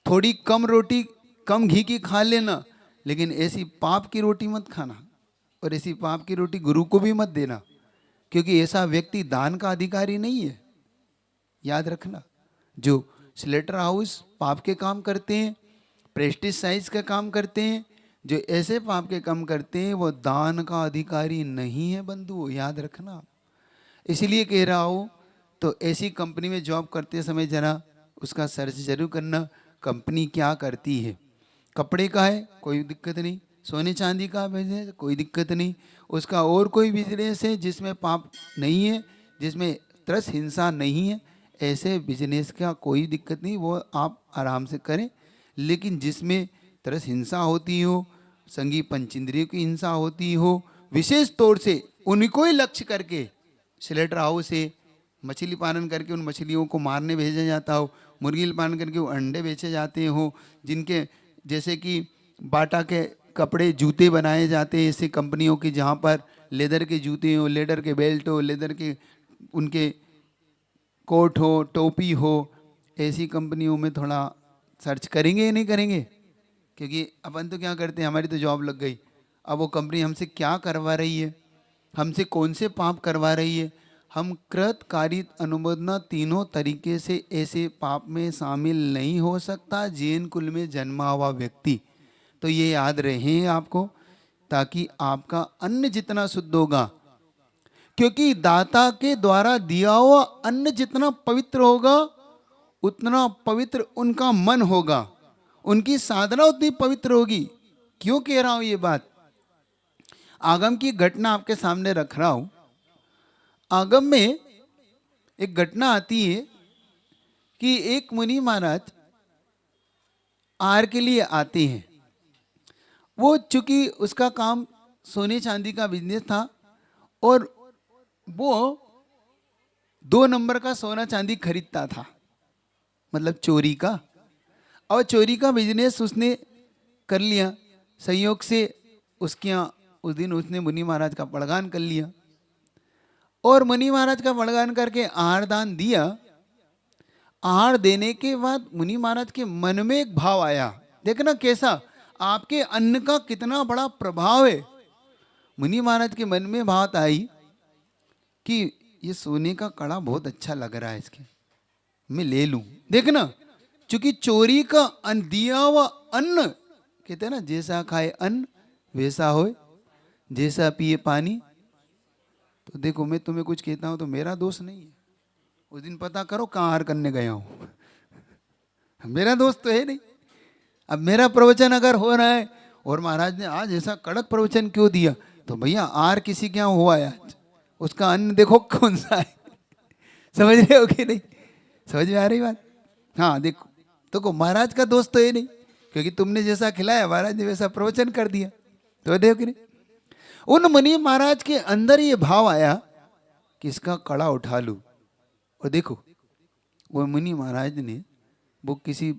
थोड़ी कम रोटी कम घी की खा लेना, लेकिन ऐसी पाप की रोटी मत खाना, और ऐसी पाप की रोटी गुरु को भी मत देना, क्योंकि ऐसा व्यक्ति दान का अधिकारी नहीं है। याद रखना, जो स्लेटर हाउस पाप के काम करते हैं, प्रेस्टिसाइज का काम करते हैं, जो ऐसे पाप के काम करते हैं वो दान का अधिकारी नहीं है बंधु, याद रखना। इसलिए कह रहा हूँ, तो ऐसी कंपनी में जॉब करते समय जरा उसका सर्च जरूर करना, कंपनी क्या करती है। कपड़े का है कोई दिक्कत नहीं, सोने चांदी का बिजनेस कोई दिक्कत नहीं, उसका और कोई बिजनेस है जिसमें पाप नहीं है, जिसमें त्रस हिंसा नहीं है, ऐसे बिजनेस का कोई दिक्कत नहीं, वो आप आराम से करें। लेकिन जिसमें तरस हिंसा होती हो, संगी पंचेंद्रियों की हिंसा होती हो, विशेष तौर से उनको ही लक्ष्य करके स्लेटर हाउस से मछली पालन करके उन मछलियों को मारने भेजा जाता हो, मुर्गी पालन करके वो अंडे बेचे जाते हो, जिनके जैसे कि बाटा के कपड़े जूते बनाए जाते हैं ऐसी कंपनियों की, जहाँ पर लेदर के जूते हो, लेदर के बेल्ट हो, लेदर के उनके कोट हो, टोपी हो, ऐसी कंपनियों में थोड़ा सर्च करेंगे या नहीं करेंगे? क्योंकि अपन तो क्या करते हैं, हमारी तो जॉब लग गई, अब वो कंपनी हमसे क्या करवा रही है, हमसे कौन से पाप करवा रही है, हम कृत कारित अनुमोदना तीनों तरीके से ऐसे पाप में शामिल नहीं हो सकता जैन कुल में जन्मा हुआ व्यक्ति। तो ये याद रहे आपको, ताकि आपका अन्न जितना शुद्ध होगा, क्योंकि दाता के द्वारा दिया हुआ अन्न जितना पवित्र होगा उतना पवित्र उनका मन होगा, उनकी साधना उतनी पवित्र होगी। क्यों कह रहा हूं ये बात? आगम की घटना आपके सामने रख रहा हूं। आगम में एक घटना आती है कि एक मुनि महाराज आहार के लिए आते हैं। वो चूंकि उसका काम सोने चांदी का बिजनेस था और वो 2 नंबर का सोना चांदी खरीदता था, मतलब चोरी का। और चोरी का बिजनेस उसने कर लिया, संयोग से उसके यहाँ उस दिन उसने मुनि महाराज का बड़गान कर लिया, और मुनि महाराज का बड़गान करके आहार दान दिया। आहार देने के बाद मुनि महाराज के मन में एक भाव आया, देखना कैसा आपके अन्न का कितना बड़ा प्रभाव है। मुनि महाराज के मन में बात आई कि ये सोने का कड़ा बहुत अच्छा लग रहा है, इसके मैं ले लूं। देखना, चूंकि चोरी का दिया हुआ अन्न, कहते हैं ना जैसा खाए अन्न वैसा होए, जैसा पिए पानी। तो देखो मैं तुम्हें कुछ कहता हूं तो मेरा दोष नहीं है, उस दिन पता करो कहाँ आहार करने गया हूं, मेरा दोस्त तो है नहीं। अब मेरा प्रवचन अगर हो रहा है और महाराज ने आज ऐसा कड़क प्रवचन क्यों दिया, तो भैया आहार किसी के यहाँ हुआ है आज, उसका अन्न देखो कौन सा है। समझ रहे हो कि नहीं? समझ में आ रही बात? हाँ देखो, तो महाराज का दोस्त तो ये नहीं, क्योंकि तुमने जैसा खिलाया महाराज ने वैसा प्रवचन कर दिया। तो देखो कि नहीं, उन मुनि महाराज के अंदर ये भाव आया कि इसका कड़ा उठा लूं। और देखो वो मुनि महाराज ने, वो किसी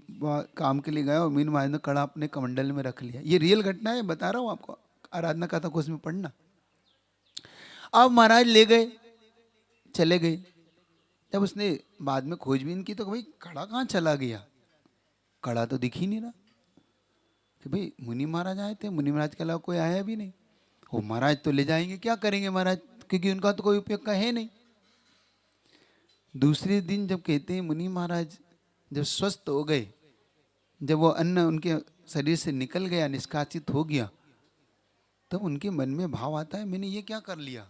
काम के लिए गया और मुनि महाराज ने कड़ा अपने कमंडल में रख लिया। ये रियल घटना है, बता रहा हूँ आपको, आराधना कथा को उसमें पढ़ना। अब महाराज ले गए, चले गए। जब उसने बाद में खोजबीन की तो भाई कड़ा कहाँ चला गया, कड़ा तो दिख ही नहीं रहा। कि भाई मुनि महाराज आए थे, मुनि महाराज के अलावा कोई आया भी नहीं। वो महाराज तो ले जाएंगे, क्या करेंगे महाराज, क्योंकि उनका तो कोई उपयोग का है नहीं। दूसरे दिन जब कहते हैं मुनि महाराज जब स्वस्थ हो गए, जब वो अन्न उनके शरीर से निकल गया, निष्कासित हो गया, तब उनके मन में भाव आता है मैंने ये क्या कर लिया,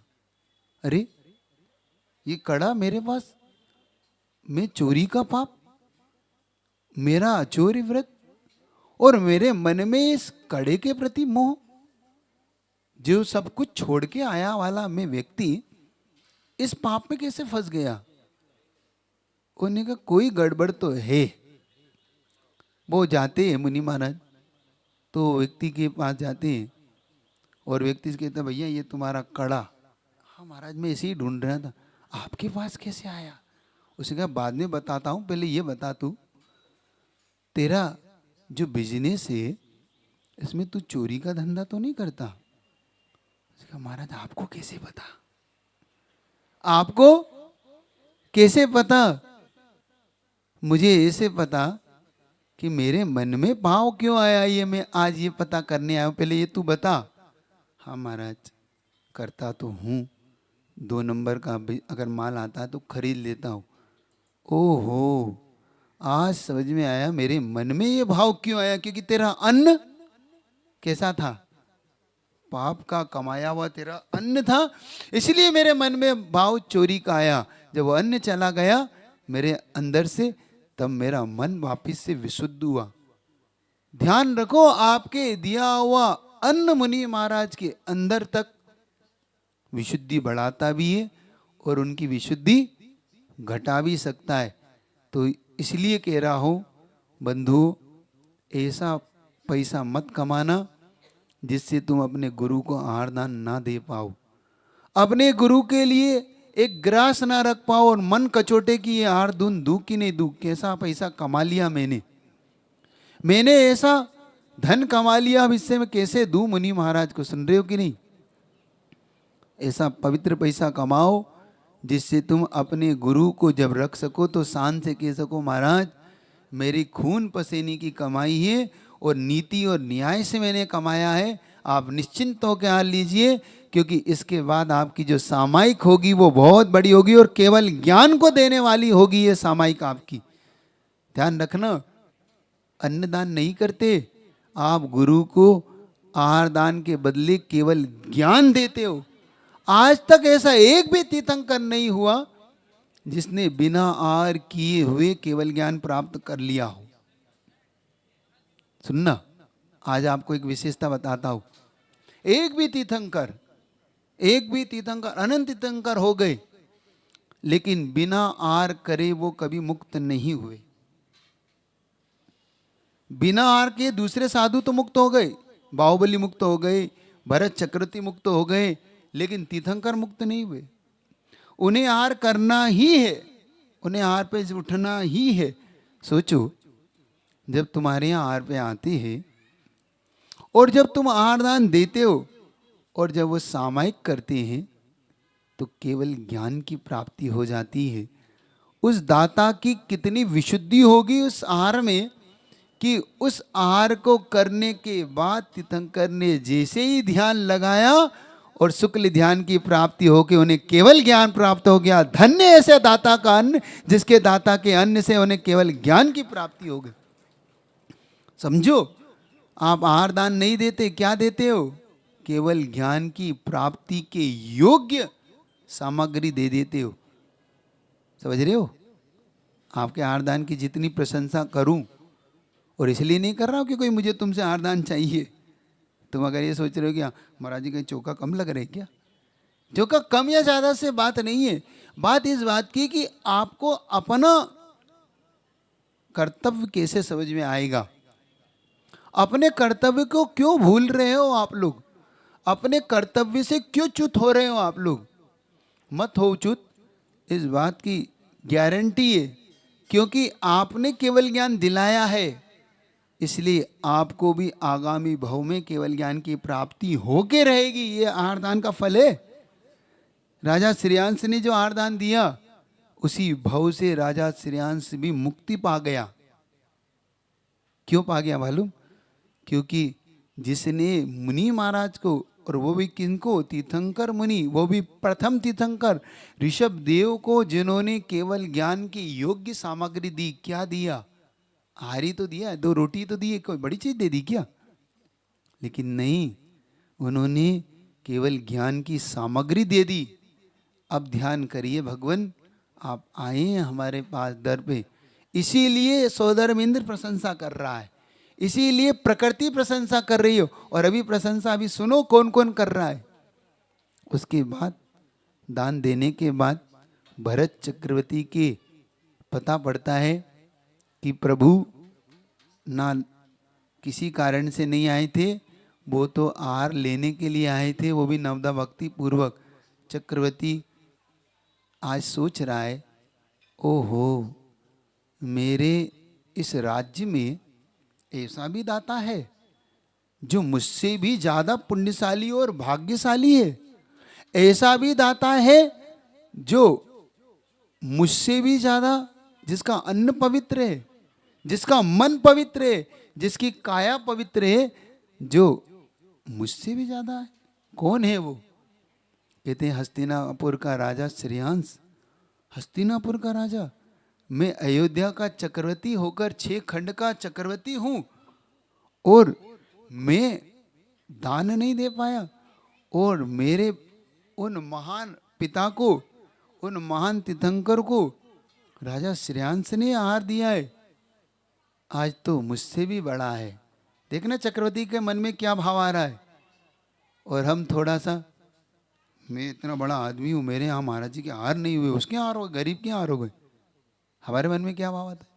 अरे ये कड़ा मेरे पास, मैं चोरी का पाप, मेरा अचोरी व्रत, और मेरे मन में इस कड़े के प्रति मोह, जो सब कुछ छोड़ के आया वाला मैं व्यक्ति इस पाप में कैसे फंस गया। उन्होंने कहा कोई गड़बड़ तो है। वो जाते हैं मुनि महाराज, तो व्यक्ति के पास जाते हैं और व्यक्ति से कहता भैया ये तुम्हारा कड़ा। हाँ महाराज मैं ऐसे ही ढूंढ रहा था, आपके पास कैसे आया। उसने कहा बाद में बताता हूँ, पहले ये बता तू तेरा जो बिजनेस है इसमें तू चोरी का धंधा तो नहीं करता। उसने कहा महाराज आपको कैसे पता, आपको कैसे पता। मुझे ऐसे पता कि मेरे मन में भाव क्यों आया, ये मैं आज ये पता करने आया हूं, पहले ये तू बता। हाँ महाराज करता तो हूँ, 2 नंबर का अगर माल आता है तो खरीद लेता हूँ। ओहो आज समझ में आया मेरे मन में ये भाव क्यों आया, क्योंकि तेरा अन्न कैसा था, पाप का कमाया हुआ तेरा अन्न था, इसलिए मेरे मन में भाव चोरी का आया। जब वो अन्न चला गया मेरे अंदर से, तब मेरा मन वापिस से विशुद्ध हुआ। ध्यान रखो आपके दिया हुआ अन्न मुनि महाराज के अंदर तक विशुद्धि बढ़ाता भी है और उनकी विशुद्धि घटा भी सकता है। तो इसलिए कह रहा हूं बंधु, ऐसा पैसा मत कमाना जिससे तुम अपने गुरु को आहार दान ना दे पाओ, अपने गुरु के लिए एक ग्रास ना रख पाओ और मन कचोटे की ये आहार दून दूं कि नहीं दूं। कैसा पैसा कमा लिया मैंने ऐसा धन कमा लिया, अब इससे मैं कैसे दूं मुनि महाराज को। सुन रहे हो कि नहीं, ऐसा पवित्र पैसा कमाओ जिससे तुम अपने गुरु को जब रख सको तो शान से कह सको महाराज मेरी खून पसीने की कमाई है और नीति और न्याय से मैंने कमाया है, आप निश्चिंत होकर हार लीजिए, क्योंकि इसके बाद आपकी जो सामायिक होगी वो बहुत बड़ी होगी और केवल ज्ञान को देने वाली होगी ये सामायिक आपकी। ध्यान रखना, अन्नदान नहीं करते आप, गुरु को आहार दान के बदले केवल ज्ञान देते हो। आज तक ऐसा एक भी तीर्थंकर नहीं हुआ जिसने बिना आहार किए हुए केवल ज्ञान प्राप्त कर लिया हो। सुनना, आज आपको एक विशेषता बताता हूं, एक भी तीर्थंकर अनंत तीर्थंकर हो गए लेकिन बिना आहार करे वो कभी मुक्त नहीं हुए। बिना आहार के दूसरे साधु तो मुक्त हो गए, बाहुबली मुक्त हो गए, भरत चक्रवर्ती मुक्त हो गए, लेकिन तीर्थंकर मुक्त नहीं हुए। उन्हें आहार करना ही है, उन्हें आहार पे उठना ही है। सोचो जब तुम्हारे यहाँ आहार पे आते हैं और जब तुम आहार दान देते हो और जब वो सामायिक करते हैं तो केवल ज्ञान की प्राप्ति हो जाती है। उस दाता की कितनी विशुद्धि होगी उस आहार में कि उस आहार को करने के बाद तीर्थंकर ने जैसे ही ध्यान लगाया और शुक्ल ध्यान की प्राप्ति होकर उन्हें केवल ज्ञान प्राप्त हो गया। धन्य ऐसे दाता का अन्न जिसके दाता के अन्न से उन्हें केवल ज्ञान की प्राप्ति हो गई। समझो, आप आहार दान नहीं देते, क्या देते हो, केवल ज्ञान की प्राप्ति के योग्य सामग्री दे देते हो। समझ रहे हो, आपके आहार दान की जितनी प्रशंसा करूं, और इसलिए नहीं कर रहा हूं कि कोई मुझे तुमसे आहार दान चाहिए। तुम अगर ये सोच रहे हो कि महाराज जी कहीं चौका कम लग रहे क्या, चौका कम या ज्यादा से बात नहीं है, बात इस बात की कि आपको अपना कर्तव्य कैसे समझ में आएगा? अपने कर्तव्य को क्यों भूल रहे हो आप लोग? अपने कर्तव्य से क्यों च्युत हो रहे हो आप लोग? मत हो च्युत, इस बात की गारंटी है, क्योंकि आपने केवल ज्ञान दिलाया है, इसलिए आपको भी आगामी भव में केवल ज्ञान की प्राप्ति होके रहेगी। ये आहारदान का फल है। राजा श्रेयांश ने जो आहारदान दिया, उसी भव से राजा श्रेयांश भी मुक्ति पा गया। क्यों पा गया मालूम? क्योंकि जिसने मुनि महाराज को, और वो भी किनको, तीर्थंकर मुनि, वो भी प्रथम तीर्थंकर ऋषभ देव को, जिन्होंने केवल ज्ञान की योग्य सामग्री दी। क्या दिया? आहारी तो दिया, 2 रोटी तो दी, कोई बड़ी चीज दे दी क्या? लेकिन नहीं, उन्होंने केवल ज्ञान की सामग्री दे दी। अब ध्यान करिए, भगवान आप आए हैं हमारे पास दर पे, इसीलिए सौदर्म इंद्र प्रशंसा कर रहा है, इसीलिए प्रकृति प्रशंसा कर रही हो। और अभी प्रशंसा अभी सुनो कौन कौन कर रहा है। उसके बाद दान देने के बाद भरत चक्रवर्ती के पता पड़ता है कि प्रभु ना किसी कारण से नहीं आए थे, वो तो आहार लेने के लिए आए थे, वो भी नवदा भक्ति पूर्वक। चक्रवर्ती आज सोच रहा है, ओहो, मेरे इस राज्य में ऐसा भी दाता है जो मुझसे भी ज्यादा पुण्यशाली और भाग्यशाली है। ऐसा भी दाता है जो मुझसे भी ज्यादा, जिसका अन्न पवित्र है, जिसका मन पवित्र है, जिसकी काया पवित्र है, जो मुझसे भी ज्यादा है। कौन है वो? कहते हैं हस्तिनापुर का राजा श्रेयांश। हस्तिनापुर का राजा? मैं अयोध्या का चक्रवर्ती होकर 6 खंड का चक्रवर्ती हूं, और मैं दान नहीं दे पाया, और मेरे उन महान पिता को, उन महान तीर्थंकर को राजा श्रेयांश ने आहार दिया है। आज तो मुझसे भी बड़ा है। देखना चक्रवर्ती के मन में क्या भाव आ रहा है। और हम थोड़ा सा, मैं इतना बड़ा आदमी हूं, मेरे यहाँ महाराज जी के आहार नहीं हुए, उसके आहार हो गए, गरीब के आहार हो गए। हमारे मन में क्या भाव आता है?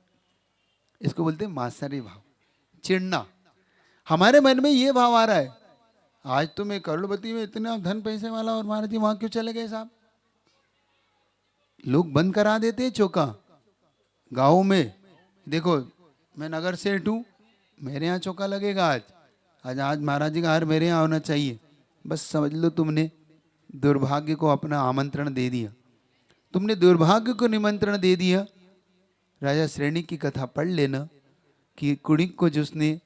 इसको बोलते हैं मात्सर्य भाव, चिढ़ना। हमारे मन में ये भाव आ रहा है, आज तो मैं करोड़पति में, इतना धन पैसे वाला, और महाराज जी वहां क्यों चले गए साहब? लोग बंद करा देते हैं चौका गाँव में। देखो मैं नगर सेठ हूँ, मेरे यहाँ चौका लगेगा आज, आज आज महाराज जी का हार मेरे यहाँ होना चाहिए। बस समझ लो तुमने दुर्भाग्य को अपना आमंत्रण दे दिया, तुमने दुर्भाग्य को निमंत्रण दे दिया। राजा श्रेणी की कथा पढ़ लेना कि कुणिक को जिसने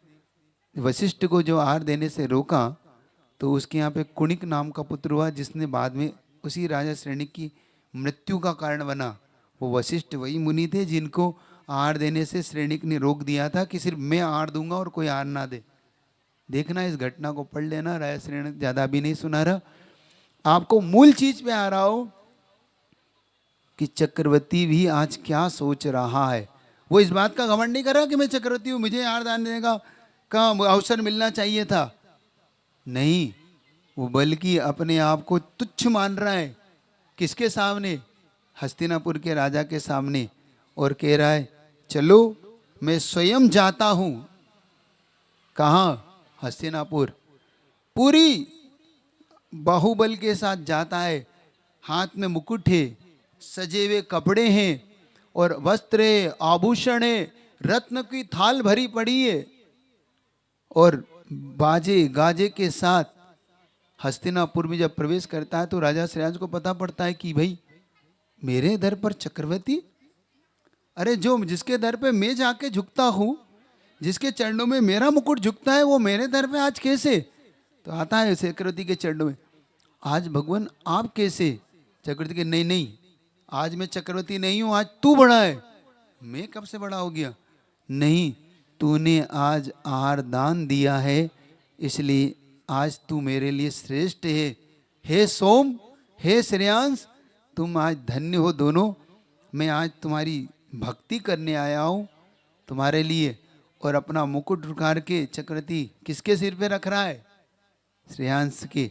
वशिष्ठ को जो आहार देने से रोका, तो उसके यहाँ पे कुणिक नाम का पुत्र हुआ, जिसने बाद में उसी राजा श्रेणी की मृत्यु का कारण बना। वो वशिष्ठ वही मुनि थे जिनको आहार देने से श्रेणिक ने रोक दिया था कि सिर्फ मैं आहार दूंगा और कोई आहार ना दे। देखना, इस घटना को पढ़ लेना। राजा श्रेणिक ज्यादा भी नहीं सुना रहा, आपको मूल चीज पे आ रहा हो कि चक्रवर्ती भी आज क्या सोच रहा है। वो इस बात का घमंड नहीं कर रहा कि मैं चक्रवर्ती हूं, मुझे आहार दान देने का अवसर मिलना चाहिए था। नहीं, वो बल्कि अपने आप को तुच्छ मान रहा है। किसके सामने? हस्तिनापुर के राजा के सामने। और कह रहा है, चलो मैं स्वयं जाता हूं। कहाँ? हस्तिनापुर। पूरी बाहुबल के साथ जाता है, हाथ में मुकुट है, सजे हुए कपड़े हैं, और वस्त्र है, आभूषण है, रत्न की थाल भरी पड़ी है, और बाजे गाजे के साथ हस्तिनापुर में जब प्रवेश करता है, तो राजा श्रेयांश को पता पड़ता है कि भाई मेरे दर पर चक्रवर्ती, अरे जो जिसके दर पे मैं जाके झुकता हूं, जिसके चरणों में मेरा मुकुट झुकता है, वो मेरे दर पे आज कैसे? तो आता है चक्रवर्ती के चरणों में, आज भगवान आप कैसे? चक्रवर्ती के, नहीं नहीं, आज मैं चक्रवर्ती नहीं हूं, आज तू बड़ा है। मैं कब से बड़ा हो गया? नहीं, तूने आज आहार दान दिया है, इसलिए आज तू मेरे लिए श्रेष्ठ है। हे सोम, हे श्रेयांश, तुम आज धन्य हो दोनों। मैं आज तुम्हारी भक्ति करने आया हूँ तुम्हारे लिए। और अपना मुकुट उखाड़ के चक्रवर्ती किसके सिर पे रख रहा है? श्रेयांश के।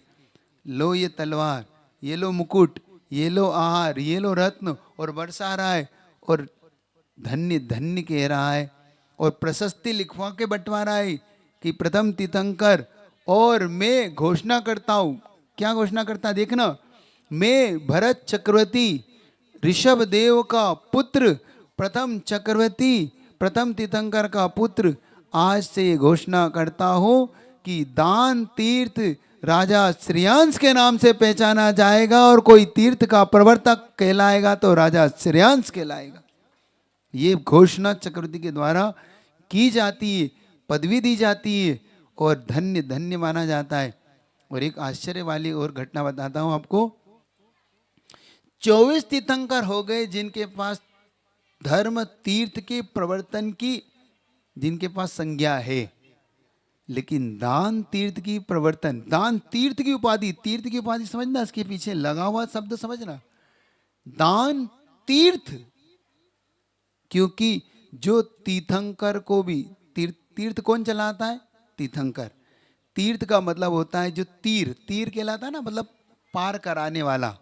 लो ये तलवार, ये लो मुकुट, ये लो आहार, ये लो रत्न, और बरसा रहा है। और धन्य धन्य कह रहा है और प्रशस्ति लिखवा के बंटवारा है कि प्रथम तीर्थंकर। और मैं घोषणा करता हूं, क्या घोषणा करता देखना, मैं भरत चक्रवर्ती ऋषभ देव का पुत्र, प्रथम चक्रवर्ती प्रथम तीर्थंकर का पुत्र, आज से ये घोषणा करता हूं कि दान तीर्थ राजा श्रेयांश के नाम से पहचाना जाएगा और कोई तीर्थ का प्रवर्तक कहलाएगा तो राजा श्रेयांश कहलाएगा। ये घोषणा चक्रवर्ती के द्वारा की जाती है, पदवी दी जाती है और धन्य धन्य माना जाता है। और एक आश्चर्य वाली और घटना बताता हूं आपको। 24 तीर्थंकर हो गए जिनके पास धर्म तीर्थ के प्रवर्तन की जिनके पास संज्ञा है, लेकिन दान तीर्थ की प्रवर्तन, दान तीर्थ की उपाधि, तीर्थ की उपाधि समझना, इसके पीछे लगा हुआ शब्द समझना, दान तीर्थ। क्योंकि जो तीर्थंकर को भी तीर्थ कौन चलाता है? तीर्थंकर। तीर्थ का मतलब होता है जो तीर कहलाता है ना, मतलब पार कराने वाला।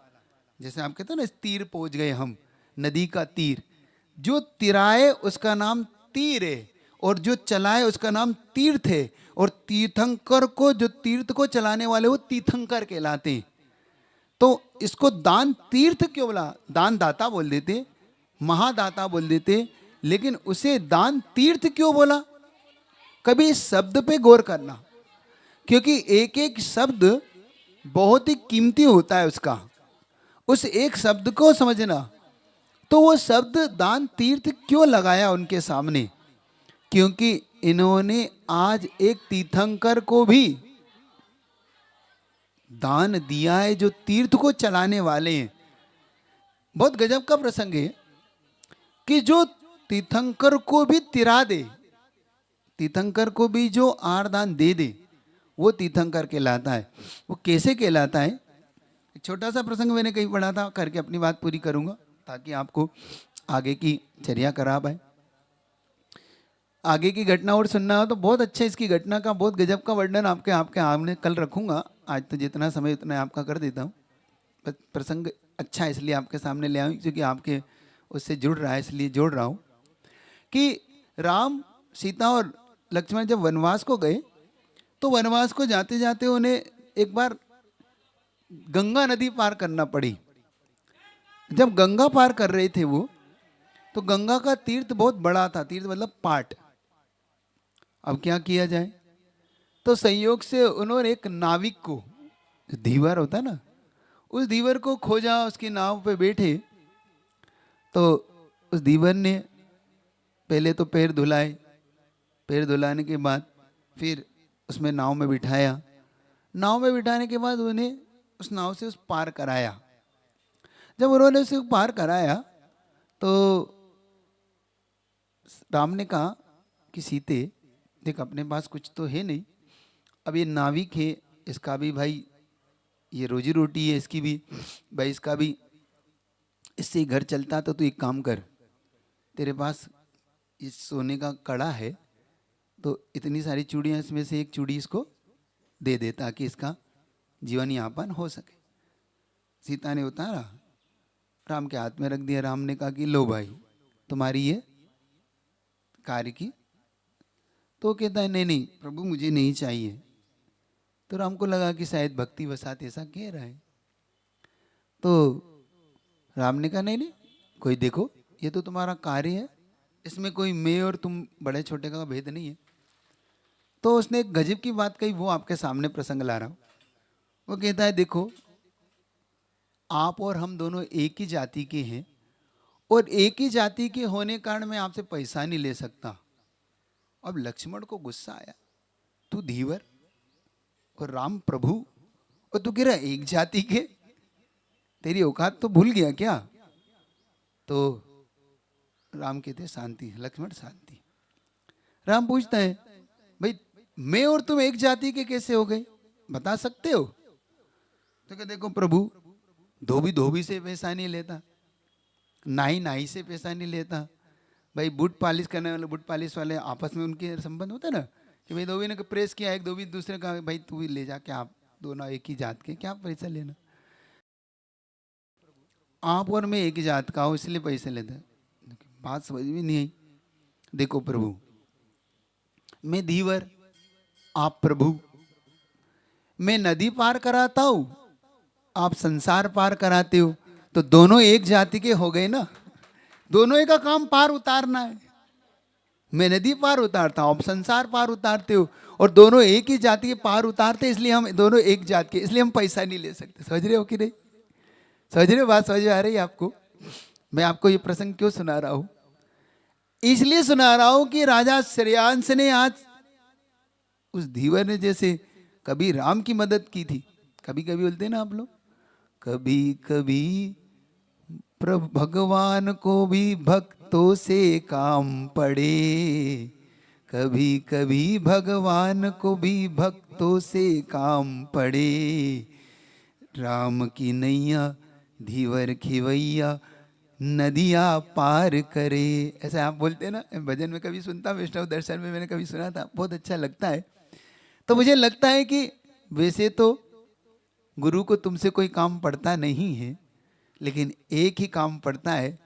जैसे आप कहते हो ना, इस तीर पहुंच गए हम, नदी का तीर। जो तिराए उसका नाम तीर है और जो चलाए उसका नाम तीर्थ है। और तीर्थंकर को, जो तीर्थ को चलाने वाले, वो तीर्थंकर कहलाते हैं। तो इसको दान तीर्थ क्यों बोला? दान दाता बोल देते, महादाता बोल देते, लेकिन उसे दान तीर्थ क्यों बोला? कभी इस शब्द पे गौर करना, क्योंकि एक एक शब्द बहुत ही कीमती होता है उसका। उस एक शब्द को समझना। तो वो शब्द दान तीर्थ क्यों लगाया उनके सामने? क्योंकि इन्होंने आज एक तीर्थंकर को भी दान दिया है जो तीर्थ को चलाने वाले हैं। बहुत गजब का प्रसंग है कि जो तीर्थंकर को भी तिरा दे, तीर्थंकर को भी जो आरदान दे दे, वो तीर्थंकर कहलाता है। वो कैसे कहलाता है? एक छोटा सा प्रसंग मैंने कहीं पढ़ा था, करके अपनी बात पूरी करूंगा ताकि आपको आगे की चर्या करा पाए। आगे की घटना और सुनना हो तो बहुत अच्छा, इसकी घटना का बहुत गजब का वर्णन आपके आमने कल रखूंगा। आज तो जितना समय उतना आपका कर देता हूँ। प्रसंग अच्छा है इसलिए आपके सामने ले आऊँ, क्योंकि आपके उससे जुड़ रहा है, इसलिए जोड़ रहा हूँ कि राम, सीता और लक्ष्मण जब वनवास को गए तो वनवास को जाते जाते उन्हें एक बार गंगा नदी पार करना पड़ी। जब गंगा पार कर रहे थे वो, तो गंगा का तीर्थ बहुत बड़ा था, तीर्थ मतलब पाट। अब क्या किया जाए? तो संयोग से उन्होंने एक नाविक को, जो धीवर होता है ना, उस धीवर को खोजा, उसकी नाव पे बैठे। तो उस धीवर ने पहले तो पैर धुलाए, पैर धुलाने के बाद फिर उसमें नाव में बिठाया। नाव में बिठाने के बाद उन्हें उस नाव से उस पार कराया। जब उन्होंने उसे पार कराया तो राम ने कहा कि सीते देख, अपने पास कुछ तो है नहीं, अब ये नाविक है, इसका भी भाई ये रोजी रोटी है, इसकी भी भाई, इसका भी इससे घर चलता। तो तू एक काम कर, तेरे पास इस सोने का कड़ा है, तो इतनी सारी चूड़ियाँ, इसमें से एक चूड़ी इसको दे दे ताकि इसका जीवन यापन हो सके। सीता ने उतारा, राम के हाथ में रख दिया। राम ने कहा कि लो भाई, तुम्हारी ये कार्य की। तो कहता है नहीं नहीं प्रभु, मुझे नहीं चाहिए। तो राम को लगा कि शायद भक्ति वसात ऐसा कह रहा है। तो राम ने कहा नहीं नहीं, कोई देखो, ये तो तुम्हारा कार्य है, इसमें कोई मैं और तुम बड़े छोटे का भेद नहीं है। तो उसने एक गजब की बात कही, वो आपके सामने प्रसंग ला रहा हूं। वो कहता है देखो, आप और हम दोनों एक ही जाति के हैं, और एक ही जाति के होने कारण मैं आपसे पैसा नहीं ले सकता। अब लक्ष्मण को गुस्सा आया, तू धीवर और राम प्रभु, और तू कह रहा एक जाति के, तेरी औकात तो भूल गया क्या? तो राम कहते शांति, लक्ष्मण शांति। राम पूछता है भाई, मैं और तुम एक जाति के कैसे हो गए, बता सकते हो? तो कहते देखो प्रभु, धोबी धोबी से पैसा नहीं लेता, नाई नाई से पैसा नहीं लेता। भाई बूट पालिश करने वाले बूट पालिश वाले आपस में उनके संबंध होते हैं ना, कि भाई धोबी ने प्रेस किया, एक धोबी दूसरे का, भाई तू भी ले जा, क्या आप दोनों एक ही जात के, क्या पैसा लेना? आप और मैं एक ही जात का हूँ इसलिए पैसे लेते हैं। बात समझ में नहीं आई। देखो प्रभु, मैं धीवर, आप प्रभु। मैं नदी पार कराता हूं, आप संसार पार कराते हो, तो दोनों एक जाति के हो गए ना। दोनों ही का काम पार उतारना है। मैं नदी पार उतारता हूं, आप संसार पार उतारते हो, और दोनों एक ही जाति के पार उतारते, इसलिए हम दोनों एक जाति के, इसलिए हम पैसा नहीं ले सकते। समझ रहे हो कि नहीं? समझ रहे हो? बात समझ में आ रही है आपको? मैं आपको ये प्रसंग क्यों सुना रहा हूं? इसलिए सुना रहा हूं कि राजा श्रेयांश ने आज उस धीवर ने जैसे कभी राम की मदद की थी, कभी कभी बोलते हैं ना आप लोग, कभी कभी प्रभु भगवान को भी भक्तों से काम पड़े, कभी कभी भगवान को भी भक्तों से काम पड़े। राम की नैया धीवर खिवैया नदिया पार करे, ऐसा आप बोलते हैं ना। भजन में कभी सुनता, वैष्णव दर्शन में मैंने कभी सुना था, बहुत अच्छा लगता है। तो मुझे लगता है कि वैसे तो गुरु को तुमसे कोई काम पड़ता नहीं है, लेकिन एक ही काम पड़ता है,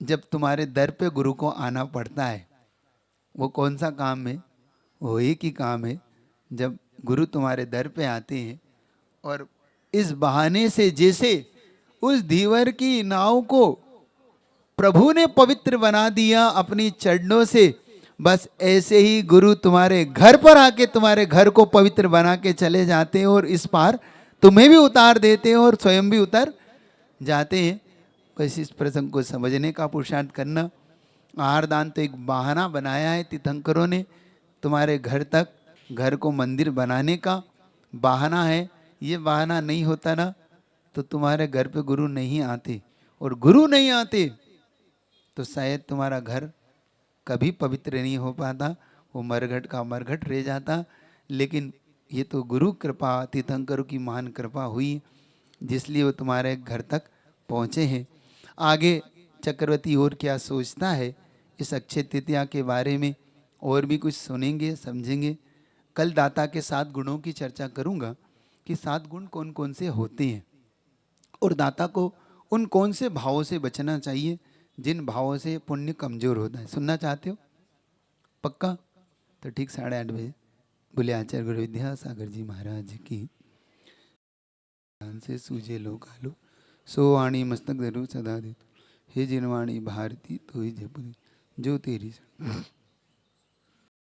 जब तुम्हारे दर पे गुरु को आना पड़ता है। वो कौन सा काम है? वो एक ही काम है, जब गुरु तुम्हारे दर पे आते हैं और इस बहाने से जैसे उस धीवर की नाव को प्रभु ने पवित्र बना दिया अपनी चरणों से, बस ऐसे ही गुरु तुम्हारे घर पर आके तुम्हारे घर को पवित्र बना के चले जाते हैं, और इस पार तुम्हें भी उतार देते हैं और स्वयं भी उतर जाते हैं। बस इस प्रसंग को समझने का पुरुषार्थ करना। आहार दान तो एक बहाना बनाया है तीर्थंकरों ने, तुम्हारे घर तक, घर को मंदिर बनाने का बहाना है। ये बहाना नहीं होता ना, तो तुम्हारे घर पे गुरु नहीं आते, और गुरु नहीं आते तो शायद तुम्हारा घर कभी पवित्र नहीं हो पाता, वो मरघट का मरघट रह जाता। लेकिन ये तो गुरु कृपा, तीर्थंकरों की महान कृपा हुई, जिसलिए वो तुम्हारे घर तक पहुँचे हैं। आगे चक्रवर्ती और क्या सोचता है इस अक्षय तृतीया के बारे में, और भी कुछ सुनेंगे, समझेंगे। कल दाता के 7 गुणों की चर्चा करूंगा कि 7 गुण कौन कौन से होते हैं, और दाता को उन कौन से भावों से बचना चाहिए जिन भावों से पुण्य कमजोर होता है। सुनना चाहते हो? पक्का? तो ठीक 8:30 बजे बोले आचार्य गुरु विद्यासागर जी महाराज की। ध्यान से सूझे लो कालो, सो वाणी मस्तक धरू सदा दे, हे जिनवाणी भारती तो ही जप जो तेरी